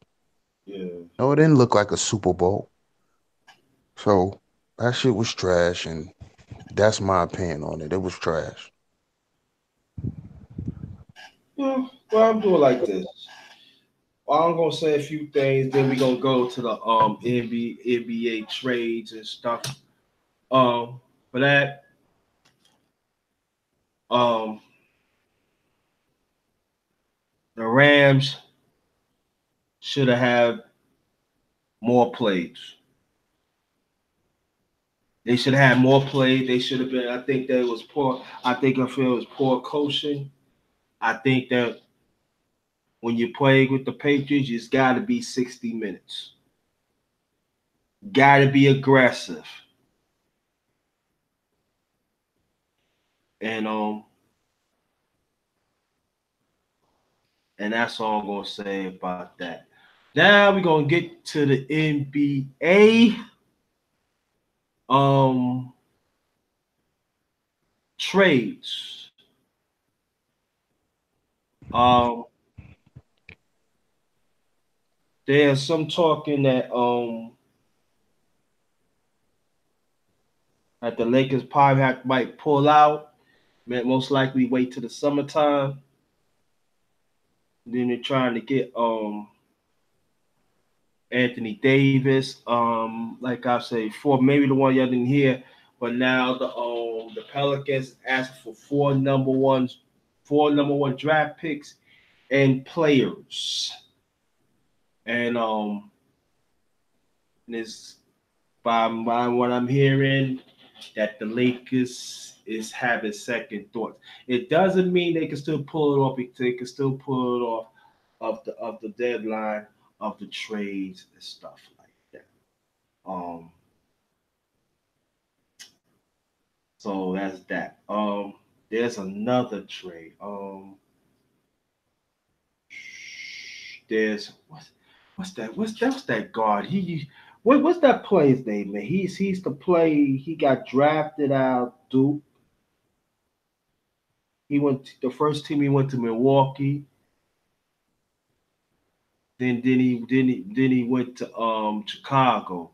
Yeah. No, it didn't look like a Super Bowl. So that shit was trash, and that's my opinion on it. It was trash. Yeah. Well, I'm doing like this. Well, I'm gonna say a few things, then we gonna go to the NBA trades and stuff. For that, um, the Rams should have had more plays. They should have had more plays. They should have been. I think that it was poor. I feel it was poor coaching. I think that when you play with the Patriots, it's got to be 60 minutes. Got to be aggressive. And and that's all I'm gonna say about that. Now we're gonna get to the NBA um trades. Um there's some talking that the Lakers probably might pull out. Most likely wait till the summertime. Then they're trying to get Anthony Davis. Like I say, for maybe the one y'all didn't hear, but now the Pelicans asked for four number one draft picks and players. And this by what I'm hearing that the Lakers is having second thoughts. It doesn't mean they can still pull it off. They can still pull it off of the deadline of the trades and stuff like that. Um, so that's that. There's another trade. There's what's that guard? What's that player's name, man? He's the play. He got drafted out. Duke. He went the first team. He went to Milwaukee. Then he went to Chicago.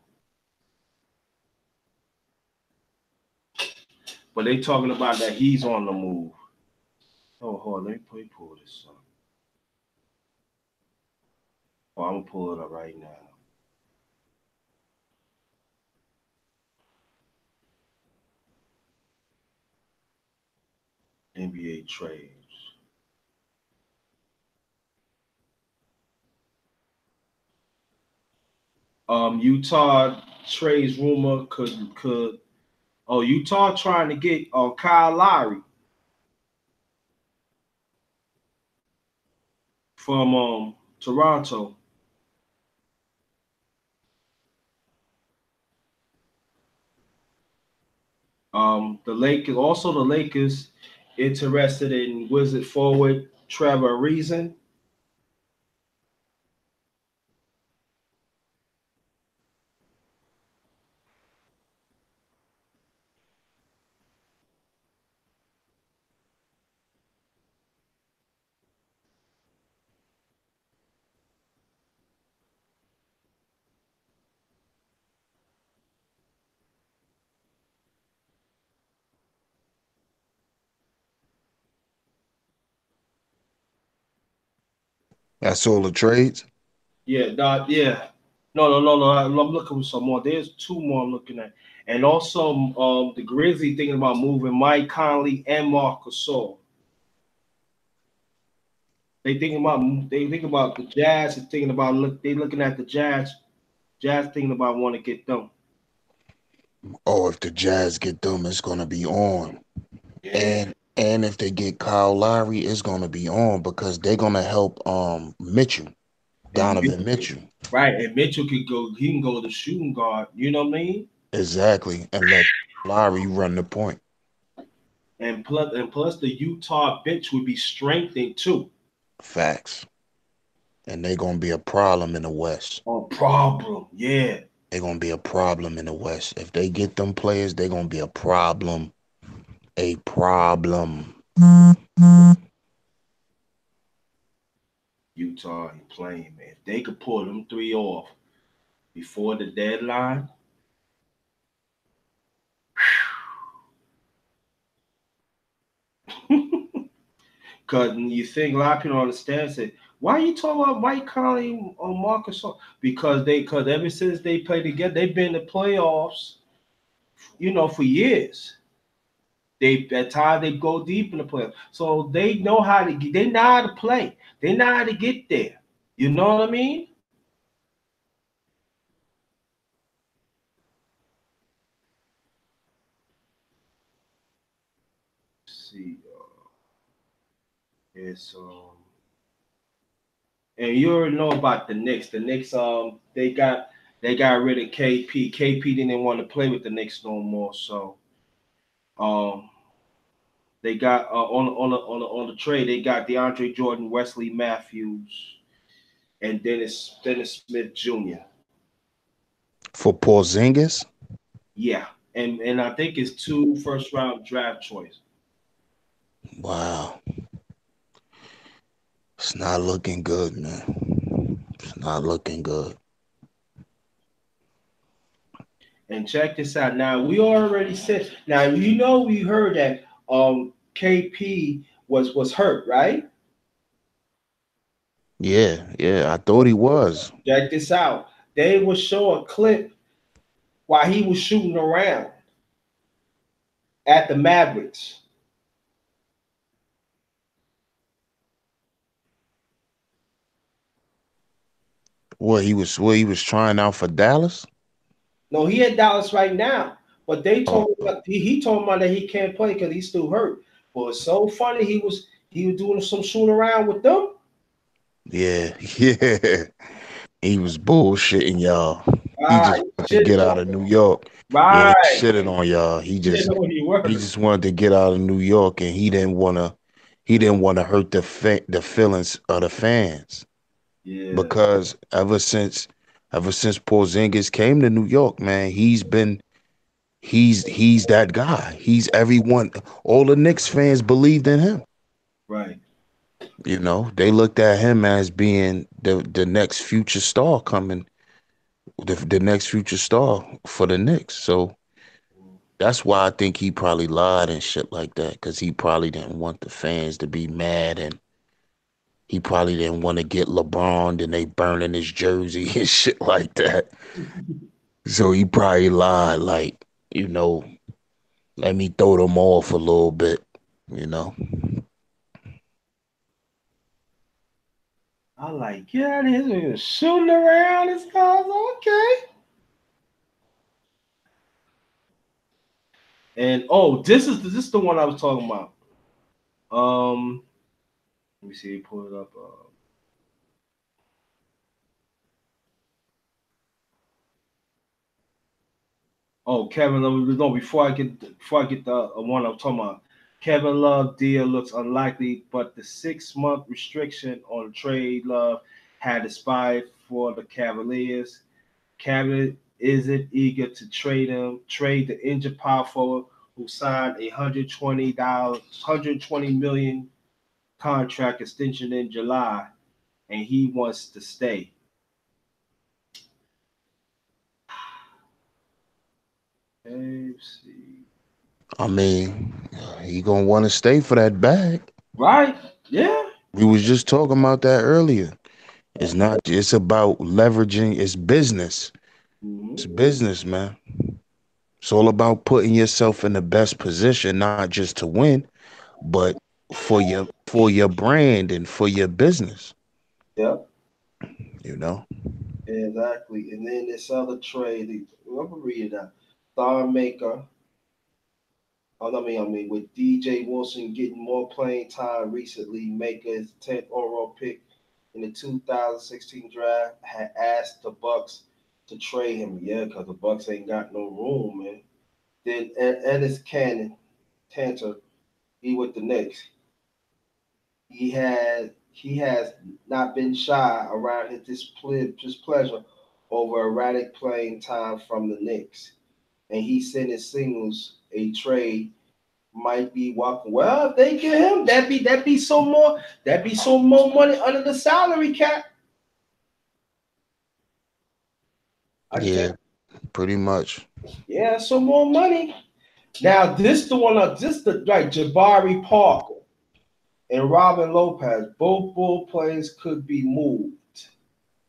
But they talking about that he's on the move. Oh, hold on, let me pull this up. Oh, I'm gonna pull it up right now. NBA trades. Utah trades rumor could. Oh, Utah trying to get Kyle Lowry from Toronto. The Lakers interested in Wizard forward Trevor Reason. That's all the trades. Yeah, yeah. No. I'm looking for some more. There's two more I'm looking at, and also the Grizzlies thinking about moving Mike Conley and Marcus Gasol. They thinking about the Jazz is thinking about they looking at the Jazz. Jazz thinking about want to get them. Oh, if the Jazz get them, it's gonna be on. Yeah. And if they get Kyle Lowry, it's gonna be on because they're gonna help Mitchell, And Donovan Mitchell. right, and Mitchell could go. He can go to shooting guard. You know what I mean? Exactly. And let Lowry run the point. And plus the Utah bench would be strengthened too. Facts. And they're gonna be a problem in the West. Oh, problem. Yeah. They're gonna be a problem in the West. If they get them players, they're gonna be a problem. A problem. Utah ain't playing, man. If they could pull them three off before the deadline, because you think a lot of people don't understand. Say, why are you talking about Mike Conley or Marcus? Because ever since they played together, they've been in the playoffs. For years. They at times they go deep in the playoffs, so they know how to. They know how to play. They know how to get there. You know what I mean? Let's see, it's and you already know about the Knicks. The Knicks, they got rid of KP. KP didn't want to play with the Knicks no more, so um, they got on the trade. They got DeAndre Jordan, Wesley Matthews, and Dennis Smith Jr. For Porzingis, Yeah, and I think it's two first round draft choice. wow, it's not looking good, man. It's not looking good. And check this out. Now we already said. Now we heard that KP was hurt, right? Yeah, yeah, I thought he was. Check this out. They will show a clip while he was shooting around at the Mavericks. What he was trying out for Dallas. No, he at Dallas right now, but they Oh, told him he told him that he can't play because he's still hurt. But it's so funny he was doing some shooting around with them. yeah, yeah. He was bullshitting y'all. He just Right, wanted to shit get on out of New York. Yeah, he right, shitted on y'all. shit on you He were. just wanted to get out of New York, and he didn't want to hurt the feelings of the fans Yeah, because ever since Porzingis came to New York, man, he's that guy. He's everyone. All the Knicks fans believed in him. right. They looked at him as being the next future star coming, the next future star for the Knicks. So that's why I think he probably lied and shit like that, because he probably didn't want the fans to be mad, and he probably didn't want to get LeBron and they burning his jersey and shit like that. So he probably lied, like, you know, let me throw them off a little bit, you know. I like, yeah, this nigga shooting around this guy's okay. And this is the one I was talking about. Let me see, pull it up. Kevin Love. No, before I get the one I'm talking about, Kevin Love deal looks unlikely, but the 6 month restriction on trade Love had expired for the Cavaliers. Cavaliers isn't eager to trade the injured power forward who signed a $120 million contract extension in July, and he wants to stay. Let's see. I mean, he gonna want to stay for that bag. Right? Yeah. We was just talking about that earlier. It's not. It's about leveraging. It's business. It's Mm-hmm. business, man. It's all about putting yourself in the best position, not just to win, but for your brand and for your business. Yep, You know. exactly. And then this other trade, I'm gonna read it out. Thon Maker. I mean, with DJ Wilson getting more playing time recently, Maker is 10th overall pick in the 2016 draft had asked the Bucks to trade him. Yeah, because the Bucks ain't got no room, man. Then Ennis Tanter, he with the Knicks. He has not been shy around his displeasure over erratic playing time from the Knicks, and he sent his signals a trade might be walking. Well, if they get him, that be some more money under the salary cap. I can't. Yeah, pretty much. Yeah, some more money. Now this the one. This the like Jabari Parker and Robin Lopez. Both players could be moved.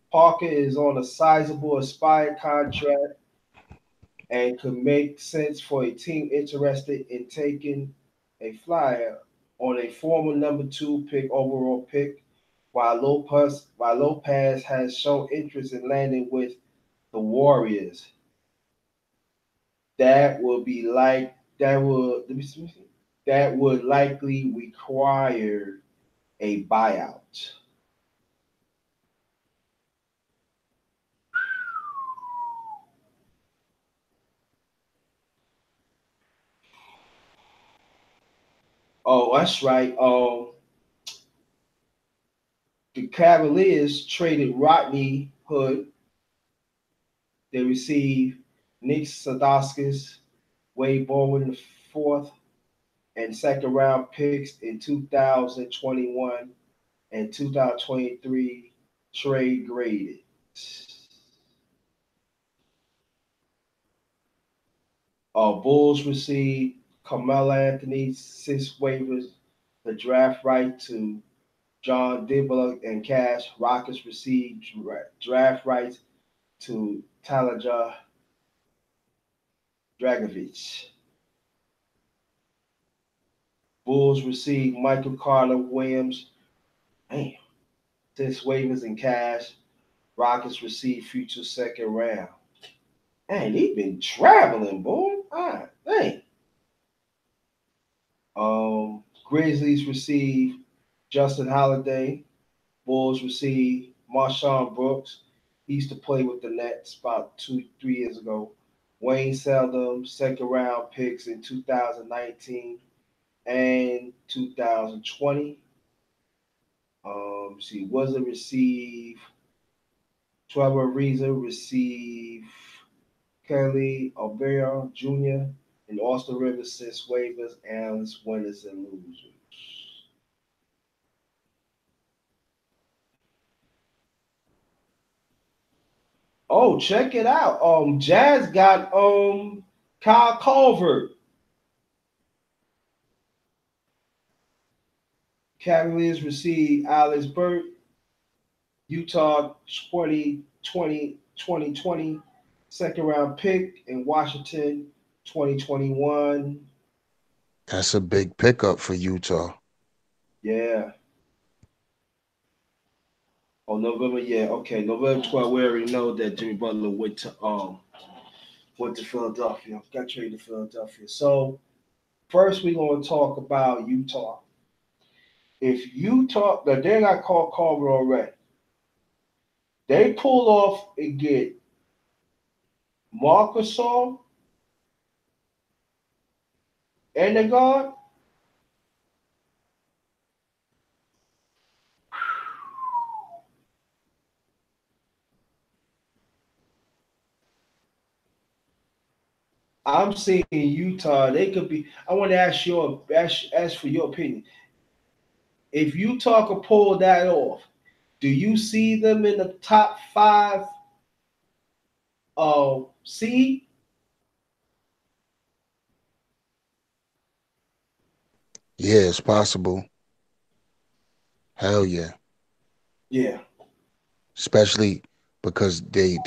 Parker is on a sizable expired contract and could make sense for a team interested in taking a flyer on a former number two pick overall pick, while Lopez has shown interest in landing with the Warriors. That would be like that would let me see, that would likely require a buyout. Oh, that's right. The Cavaliers traded Rodney Hood. They received Nick Sadauskas, Wade Bowen the fourth, and second round picks in 2021 and 2023 trade graded. Bulls received Carmelo Anthony, six waivers, the draft right to John Dibble and cash. Rockets received draft rights to Talaja Dragovic. Bulls received Michael Carter Williams. Damn. Six waivers in cash. Rockets received future second round. Man, he been traveling, boy. Ah, dang. Grizzlies received Justin Holiday. Bulls received Marshawn Brooks. He used to play with the Nets about 2, 3 years ago. Wayne Seldom, second round picks in 2019 and 2020. See, Wizard receive Trevor Ariza receive Kelly Albert Jr. and Austin Rivers since waivers and winners and losers. Oh, check it out. Jazz got Kyle Culver. Cavaliers receive Alex Burt. Utah 2020 second round pick in Washington 2021. That's a big pickup for Utah. Yeah. Oh, November. Yeah. Okay. November 12th. We already know that Jimmy Butler went to Philadelphia. Got traded to Philadelphia. So first we're gonna talk about Utah. If Utah, now they got called Carver already. They pull off and get Marcus and the guard. I'm seeing Utah. They could be. I want to ask for your opinion. If Utah could pull that off, do you see them in the top five seed? Yeah, it's possible. Hell yeah. Yeah. especially because they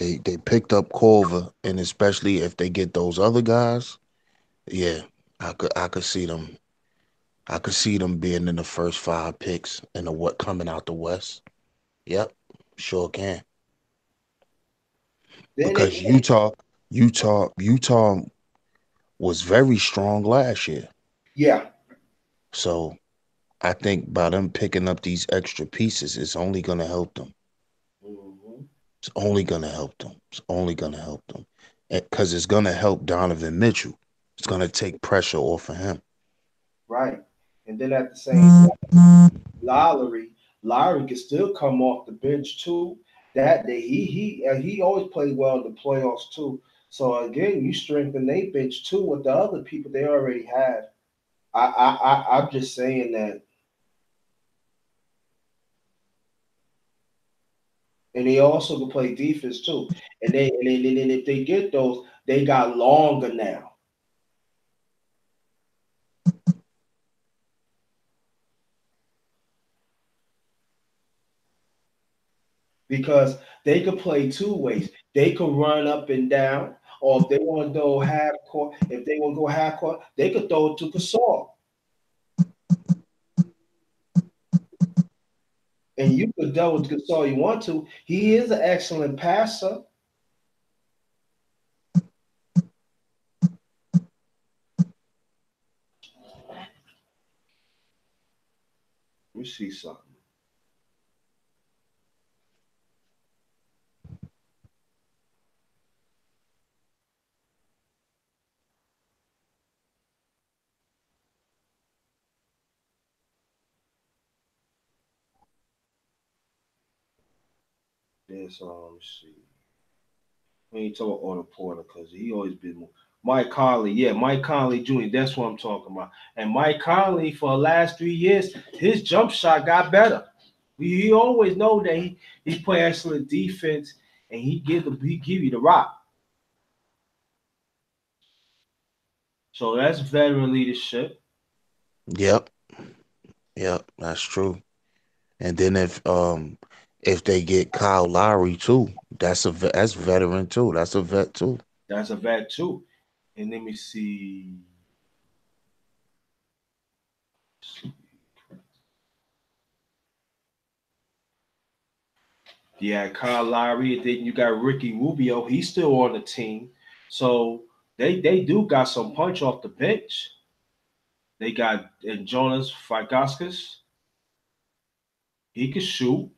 picked up Corver, and especially if they get those other guys, yeah, I could see them. I could see them being in the first five picks in the what coming out the West. Yep, sure can. Then Because they, Utah was very strong last year. yeah. So I think by them picking up these extra pieces, it's only gonna help them. Mhm. It's only gonna help them. It's only gonna help them. Because it's gonna help Donovan Mitchell. It's gonna take pressure off of him. Right. And then at the same Lowry, Lowry can still come off the bench too. That day he always played well in the playoffs too. So again, you strengthen their bench too with the other people they already have. I'm just saying that, and they also can play defense too. And then if they get those, they got longer now because they could play two ways. They could run up and down, or if they want to go half court, if they want to go half court, they could throw it to Gasol. And you could double Gasol you want to. He is an excellent passer. Let me see something. This let me see. We ain't talking about Otto Porter because he always been more. Mike Conley, yeah, Mike Conley Jr. That's what I'm talking about. And Mike Conley for the last 3 years, his jump shot got better. He always know that he play excellent defense and he give you the rock. So that's veteran leadership. Yep, yep, that's true. And then if they get Kyle Lowry too, that's veteran too. That's a vet too. That's a vet too. And let me see. Yeah, Kyle Lowry. Then you got Ricky Rubio. He's still on the team. So they do got some punch off the bench. They got Jonas Figauskas. He can shoot.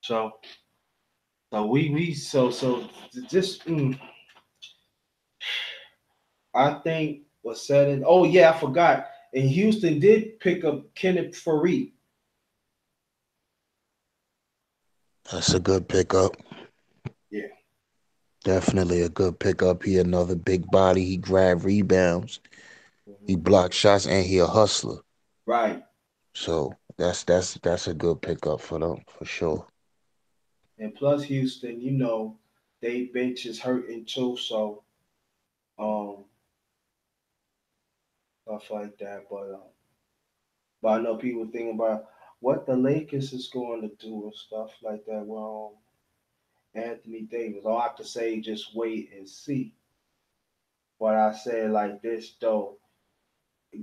So so just I think was said in. Oh yeah, I forgot. And Houston did pick up Kenneth Fareed. That's a good pickup. Yeah. Definitely a good pickup. He another big body. He grab rebounds. He Mhm. block shots, and he a hustler. Right. So that's a good pickup for them for sure. And plus Houston, they bench is hurting too. So um stuff like that. But I know people think about what the Lakers is going to do and stuff like that. Well, Anthony Davis. All I have to say, just wait and see. But I said like this though.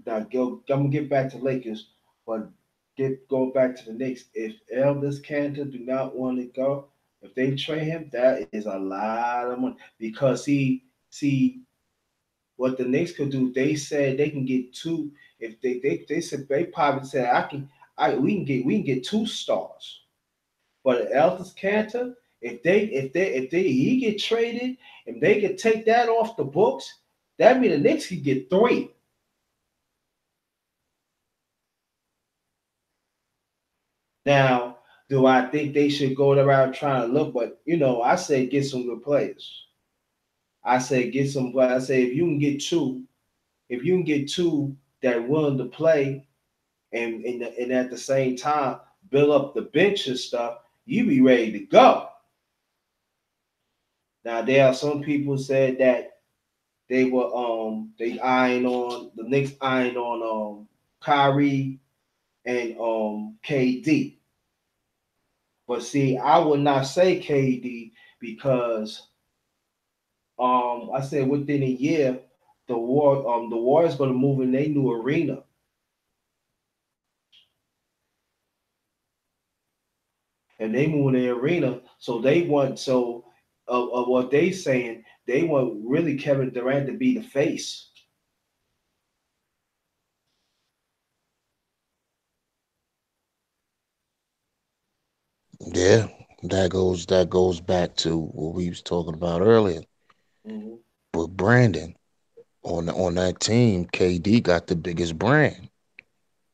Now I'm gonna get back to Lakers, but go back to the Knicks. If Elvis Cantor do not want to go, if they trade him, that is a lot of money because he see what the Knicks could do. They said they can get two. If they said they probably said I we can get two stars. But Elvis Cantor, if he get traded and they could take that off the books, that means the Knicks could get three. Now, do I think they should go around trying to look? But I say get some good players. I say get some. I say if you can get two, if you can get two that willing to play, and at the same time build up the bench and stuff, you be ready to go. Now there are some people said that they eyeing on the Knicks eyeing on Kyrie and KD. But see, I would not say KD because I said within a year the Warriors gonna move in their new arena. And they move in their arena, so they want of what they saying, they want really Kevin Durant to be the face. Yeah, that goes back to what we was talking about earlier Mm-hmm. with Brandon on that team. KD got the biggest brand.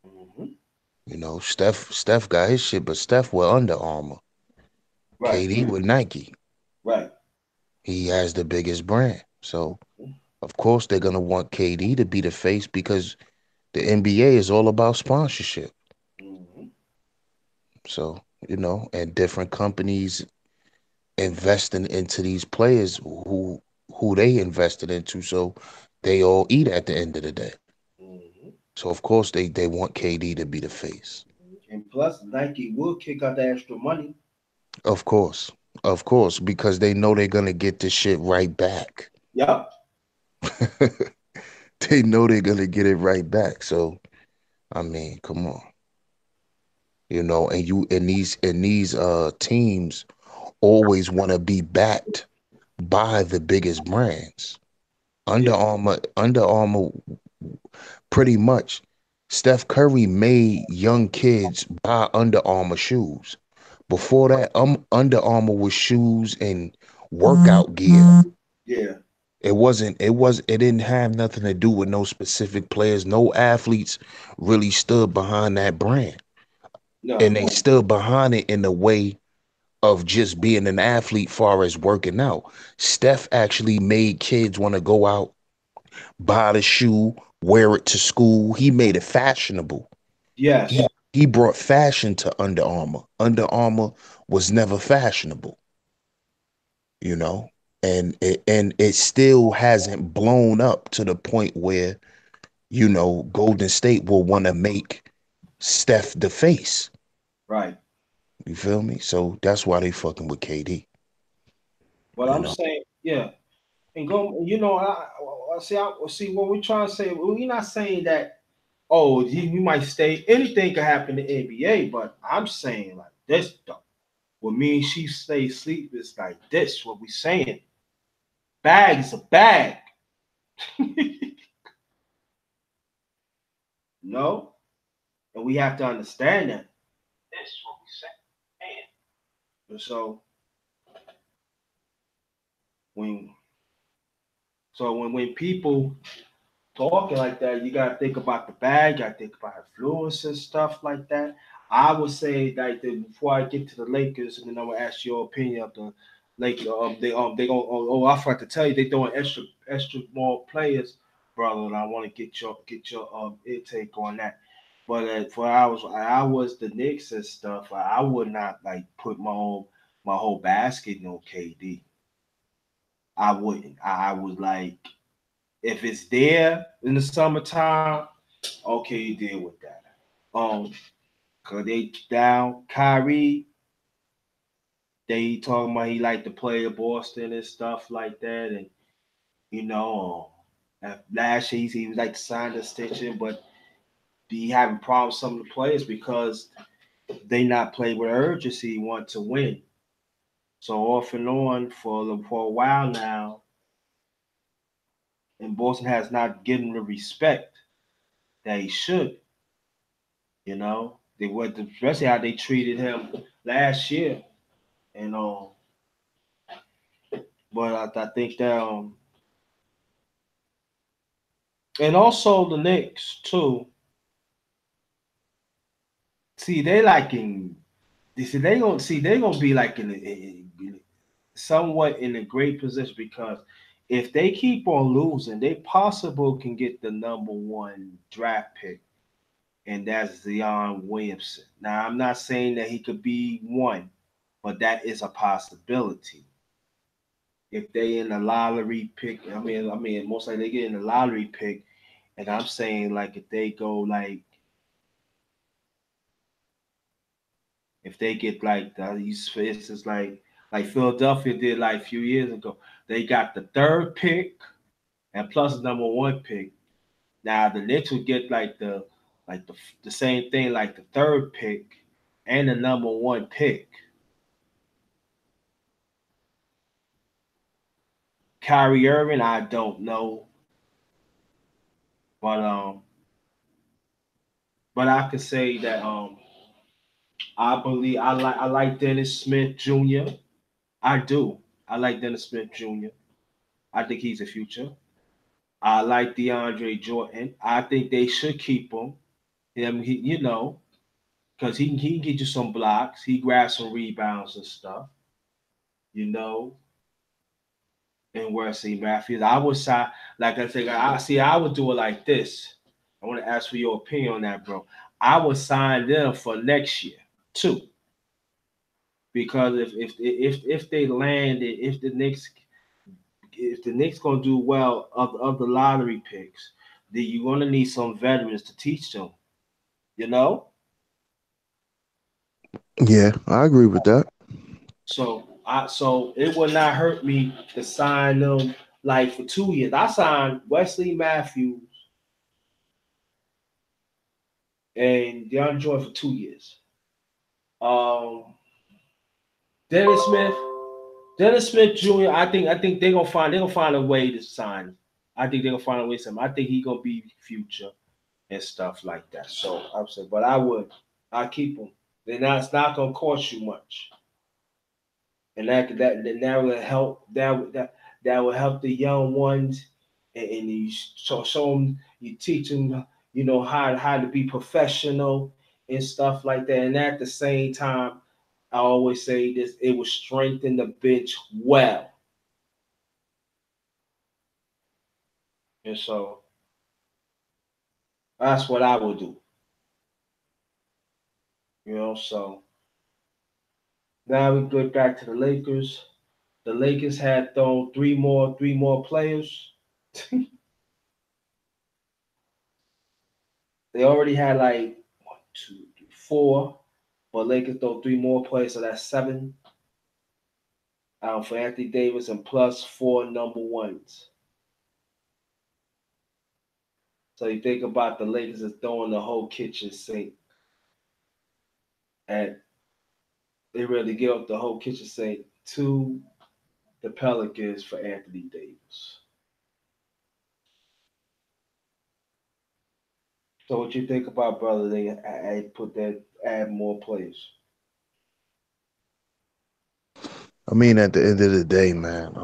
Mm-hmm. Steph got his shit, but Steph with Under Armour. Right, KD with Nike. right. He has the biggest brand. So of course they're gonna want KD to be the face because the NBA is all about sponsorship. Mm-hmm. So, and different companies investing into these players who they invested into. So they all eat at the end of the day. Mm-hmm. So of course they want KD to be the face. And plus, Nike will kick out the extra money. Of course. Of course, because they know they're gonna get this shit right back. Yep. They know they're gonna get it right back. So I mean, come on. And these teams always want to be backed by the biggest brands. Yeah. Under Armour pretty much Steph Curry made young kids buy Under Armour shoes. Before that, Under Armour was shoes and workout gear. Yeah. It didn't have nothing to do with no specific players. No athletes really stood behind that brand. And No. they stood behind it in the way of just being an athlete far as working out. Steph actually made kids want to go out, buy the shoe, wear it to school. He made it fashionable. Yes. He brought fashion to Under Armour. Under Armour was never fashionable, you know, and it still hasn't blown up to the point where Golden State will want to make Steph the face. Right. You feel me? So that's why they fucking with KD. But You I'm know, saying, yeah. And go, I see what we're trying to say. We're not saying that, oh, you might stay, anything could happen in the NBA, but I'm saying like this, though. What me and she stay sleep is like this, what we saying. Bag is a bag. No? And we have to understand that. That's what we saying. And so when when people talking like that, you gotta think about the bag, you gotta think about influence and stuff like that. I would say like before I get to the Lakers, and then I'm gonna ask your opinion of the Lakers. They gonna I forgot to tell you they throwing extra more players, brother. And I want to get your intake on that. But for I was the Knicks and stuff. I would not like put my whole basket in on KD. I wouldn't. I would like if it's there in the summertime, okay, you deal with that. Cause they down Kyrie, they talking about he like to play at Boston and stuff like that, and you know, last year he was like to sign the extension, but he having problems with some of the players because they not play with urgency, want to win. So off and on for a while now, and Boston has not given the respect that he should. You know, they went especially how they treated him last year, and but I think that and also the Knicks too. See, they like in they see they gonna be like in somewhat in a great position because if they keep on losing, they possible can get the number one draft pick, and that's Zion Williamson. Now, I'm not saying that he could be one, but that is a possibility. if they in the lottery pick, I mean, most likely they get in the lottery pick, and I'm saying like if they go like if they get like these, for instance, like Philadelphia did like a few years ago, they got the third pick and plus the number one pick. Now the Knicks would get like the same thing, like the third pick and the number one pick. Kyrie Irving, I don't know, but I could say that I like Dennis Smith Jr. I do. I like Dennis Smith Jr. I think he's the future. I like DeAndre Jordan. I think they should keep him. Because he can get you some blocks. He grabs some rebounds and stuff. You know, and Wesley Matthews. I would sign, like I said, I see. I would do it like this. I want to ask for your opinion on that, bro. I would sign them for next year too, because if they land it, if the Knicks gonna do well of the lottery picks, then you're gonna need some veterans to teach them. You know, Yeah, I agree with that. so it would not hurt me to sign them like for 2 years. I signed Wesley Matthews and DeAndre Jordan for 2 years. Um, Dennis Smith, Dennis Smith Jr. I think they're gonna find a way to sign. I think they're gonna find a way to sign. I think he's gonna be future and stuff like that. So I'm saying, but I keep him. Then it's not gonna cost you much, and that will help. That will help the young ones, and you show them, you teach them, how to be professional and stuff like that. And at the same time, I always say this: it will strengthen the bench well, and so that's what I would do. So now we go back to the Lakers. The Lakers had thrown three more players. They already had like one, two, three, four, but Lakers throw three more players, so that's seven for Anthony Davis and plus four number ones. So you think about the Lakers is throwing the whole kitchen sink, and they really give up the whole kitchen sink to the Pelicans for Anthony Davis. So what you think about, brother? They add more players. I mean, at the end of the day, man,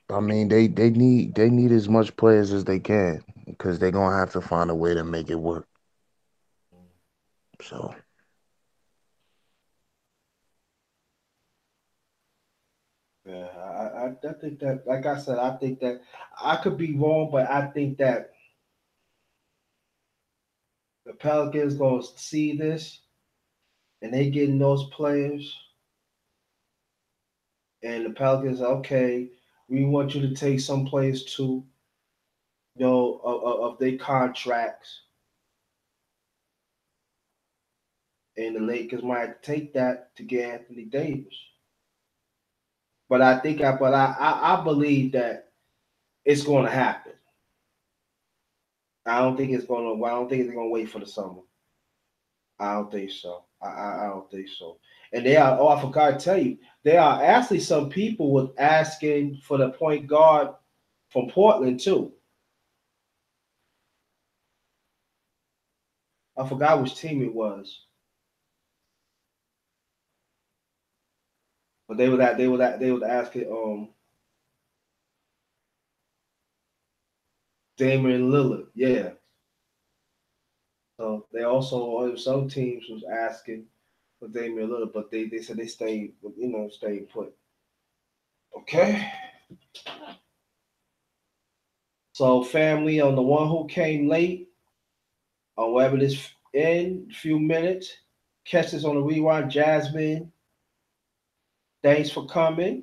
I mean, they need as much players as they can because they're gonna have to find a way to make it work. So Yeah, I think that, like I said, I think that I could be wrong, but I think that the Pelicans gonna see this and they getting those players, and the Pelicans, okay, we want you to take some players too, of their contracts, and the Lakers might take that to get Anthony Davis. But I believe that it's going to happen. I don't think it's gonna wait for the summer. I don't think so. I don't think so. And they are. Oh, I forgot to tell you, there are actually some people with asking for the point guard from Portland too. I forgot which team it was, but they were asking Damian Lillard. Yeah. So they also some teams was asking for Damian Lillard, but they said they stayed put. Okay. So family, on the one who came late, or whatever this in a few minutes, catch this on the rewind. Jasmine, Thanks for coming.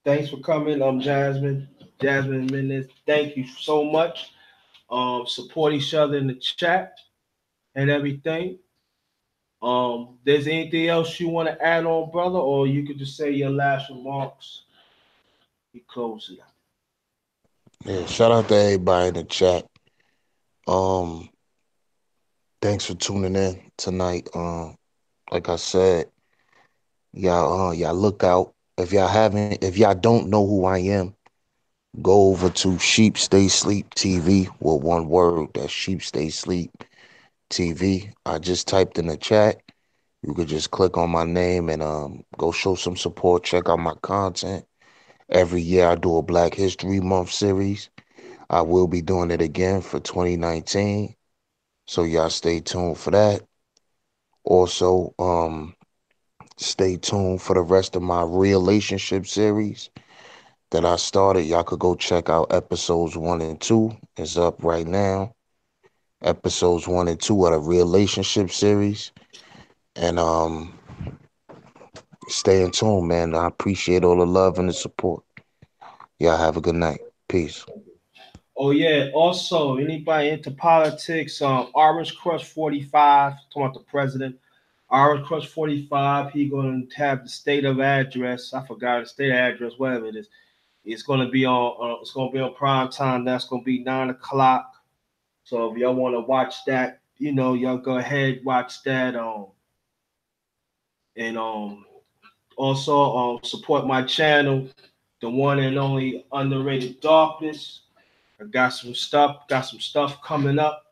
Thanks for coming, Jasmine. Jasmine Minutes. Thank you so much. Support each other in the chat and everything. There's anything else you want to add on, brother, or you could just say your last remarks. You close it out. Yeah, shout out to everybody in the chat. Um, Thanks for tuning in tonight. Like I said, y'all look out. If y'all don't know who I am, go over to Sheep Stay Sleep TV with one word. That's Sheep Stay Sleep TV. I just typed in the chat. You could just click on my name and go show some support. Check out my content. Every year I do a Black History Month series. I will be doing it again for 2019. So y'all stay tuned for that. Also, stay tuned for the rest of my relationship series that I started. Y'all could go check out episodes 1 and 2. It's up right now. Episodes 1 and 2 of the relationship series. And stay in tune, man. I appreciate all the love and the support. Y'all have a good night. Peace. Oh yeah. Also, anybody into politics? Orange Crush 45, talking about the president. Orange Crush 45. He gonna have the state of address. I forgot the state of address, whatever it is. It's gonna be on. It's gonna be on prime time. That's gonna be 9 o'clock. So if y'all want to watch that, y'all go ahead watch that. And also support my channel, the one and only Underrated Darkness. I got some stuff coming up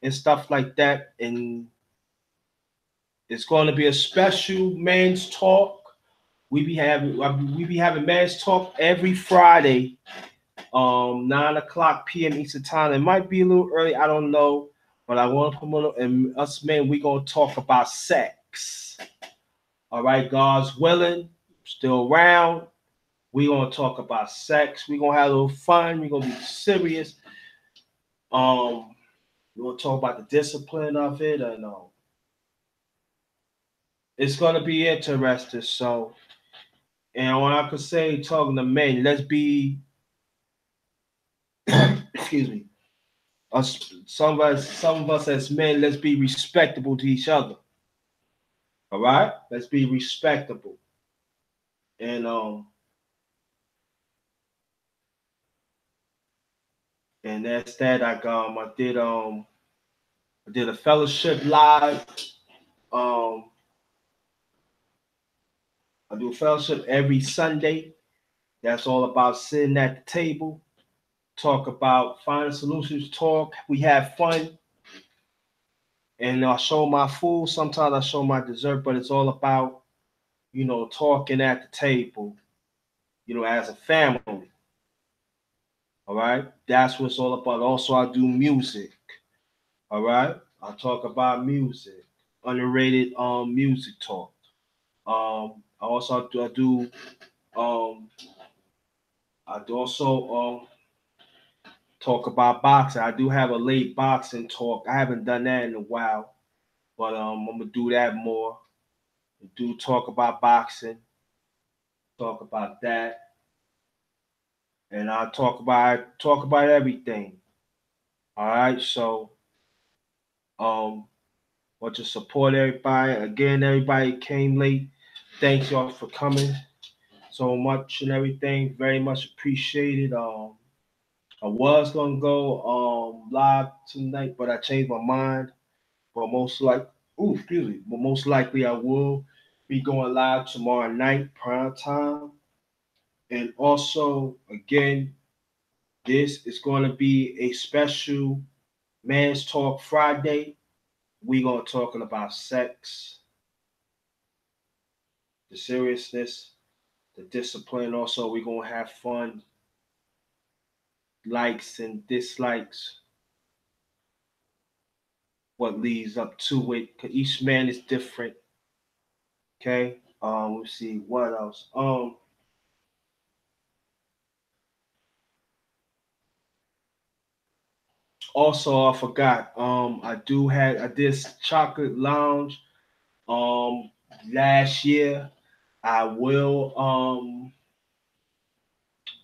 and stuff like that. And it's going to be a special men's talk. We be having men's talk every Friday, 9 o'clock p.m. Eastern time. It might be a little early, I don't know, but I want to promote it. And us men, we gonna talk about sex. All right, God's willing, still around. We gonna talk about sex. We gonna have a little fun. We gonna be serious. Um, we gonna talk about the discipline of it, and it's gonna be interesting. So, and what I could say, talking to men, let's be, excuse me, us, some of us as men, let's be respectable to each other. All right, let's be respectable, and that's that. I did a fellowship live. Um, I do a fellowship every Sunday. That's all about sitting at the table, talk about finding solutions, talk. We have fun, and I show my food. Sometimes I show my dessert, but it's all about talking at the table, as a family. All right, that's what it's all about. Also, I do music. All right, I talk about music, underrated music talk. Um, I do also talk about boxing. I do have a late boxing talk. I haven't done that in a while, but I'm gonna do that more. I do talk about boxing, talk about that, and I talk about everything. All right, so want to support everybody. Again, everybody came late. Thanks y'all for coming so much and everything. Very much appreciated. I was gonna go live tonight, but I changed my mind. But most likely I will be going live tomorrow night, prime time. And also, again, this is going to be a special Man's Talk Friday. We gonna talking about sex, the seriousness, the discipline. Also, we gonna have fun, likes and dislikes, what leads up to it. Cause each man is different. Okay. Let's see what else. Also, I forgot. I did chocolate lounge last year. I will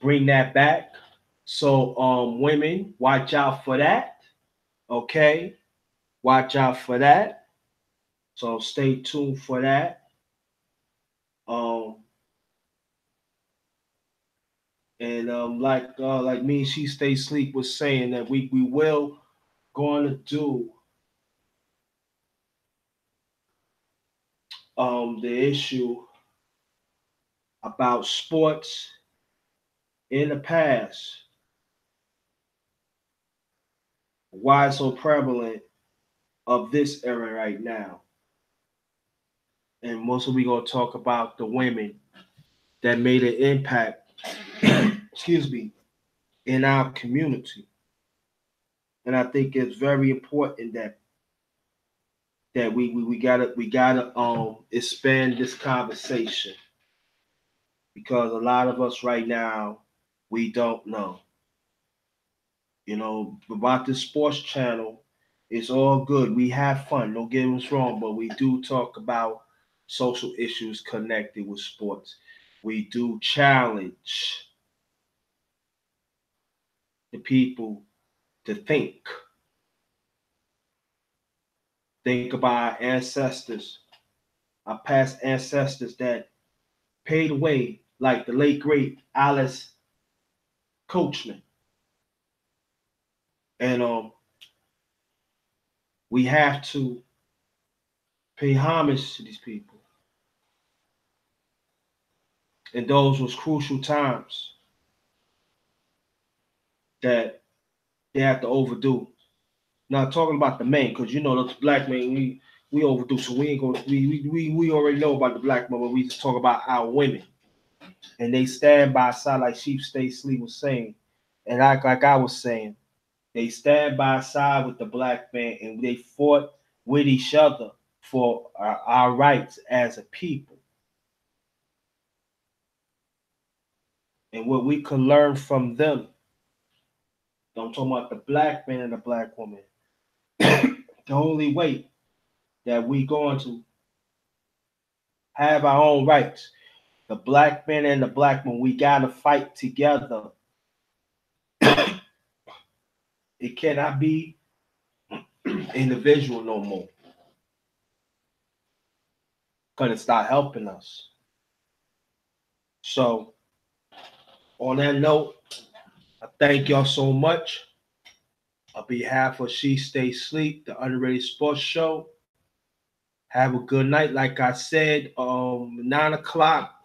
bring that back. So women, watch out for that. Okay, watch out for that. So stay tuned for that. Um, and like me, she stay sleep was saying that we will going to do the issue about sports in the past, why it's so prevalent of this era right now. And mostly we gonna talk about the women that made an impact, excuse me, in our community. And I think it's very important that we gotta expand this conversation because a lot of us right now we don't know. You know, about this sports channel, it's all good. We have fun, don't get us wrong, but we do talk about social issues connected with sports. We do challenge the people to think about our ancestors, our past ancestors that paid away, like the late great Alice Coachman. And we have to pay homage to these people. And those was crucial times that they have to overdo. Now talking about the men, because you know those black men, we overdo, so we ain't gonna we already know about the black men, but we just talk about our women. And they stand by side like Sheep Stay Sleep was saying. And like I was saying, they stand by side with the black man and they fought with each other for our rights as a people. And what we could learn from them, I'm talking about the black man and the black woman. The only way that we going to have our own rights, the black man and the black woman, we gotta fight together. It cannot be individual no more. Because it's not helping us. So on that note, I thank y'all so much. On behalf of She Stay Sleep, the Underrated Sports Show. Have a good night. Like I said, 9 o'clock,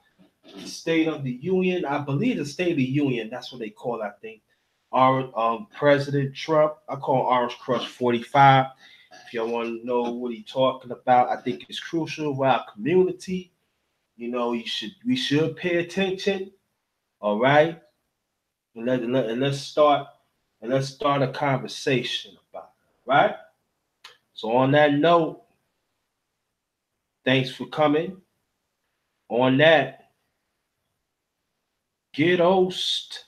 State of the Union. I believe the State of the Union. That's what they call it, I think. Our President Trump. I call Orange Crush 45. If y'all want to know what he's talking about, I think it's crucial for our community. You know, we should pay attention. All right, and let's start a conversation about it. Right. So on that note, thanks for coming. On that, get host.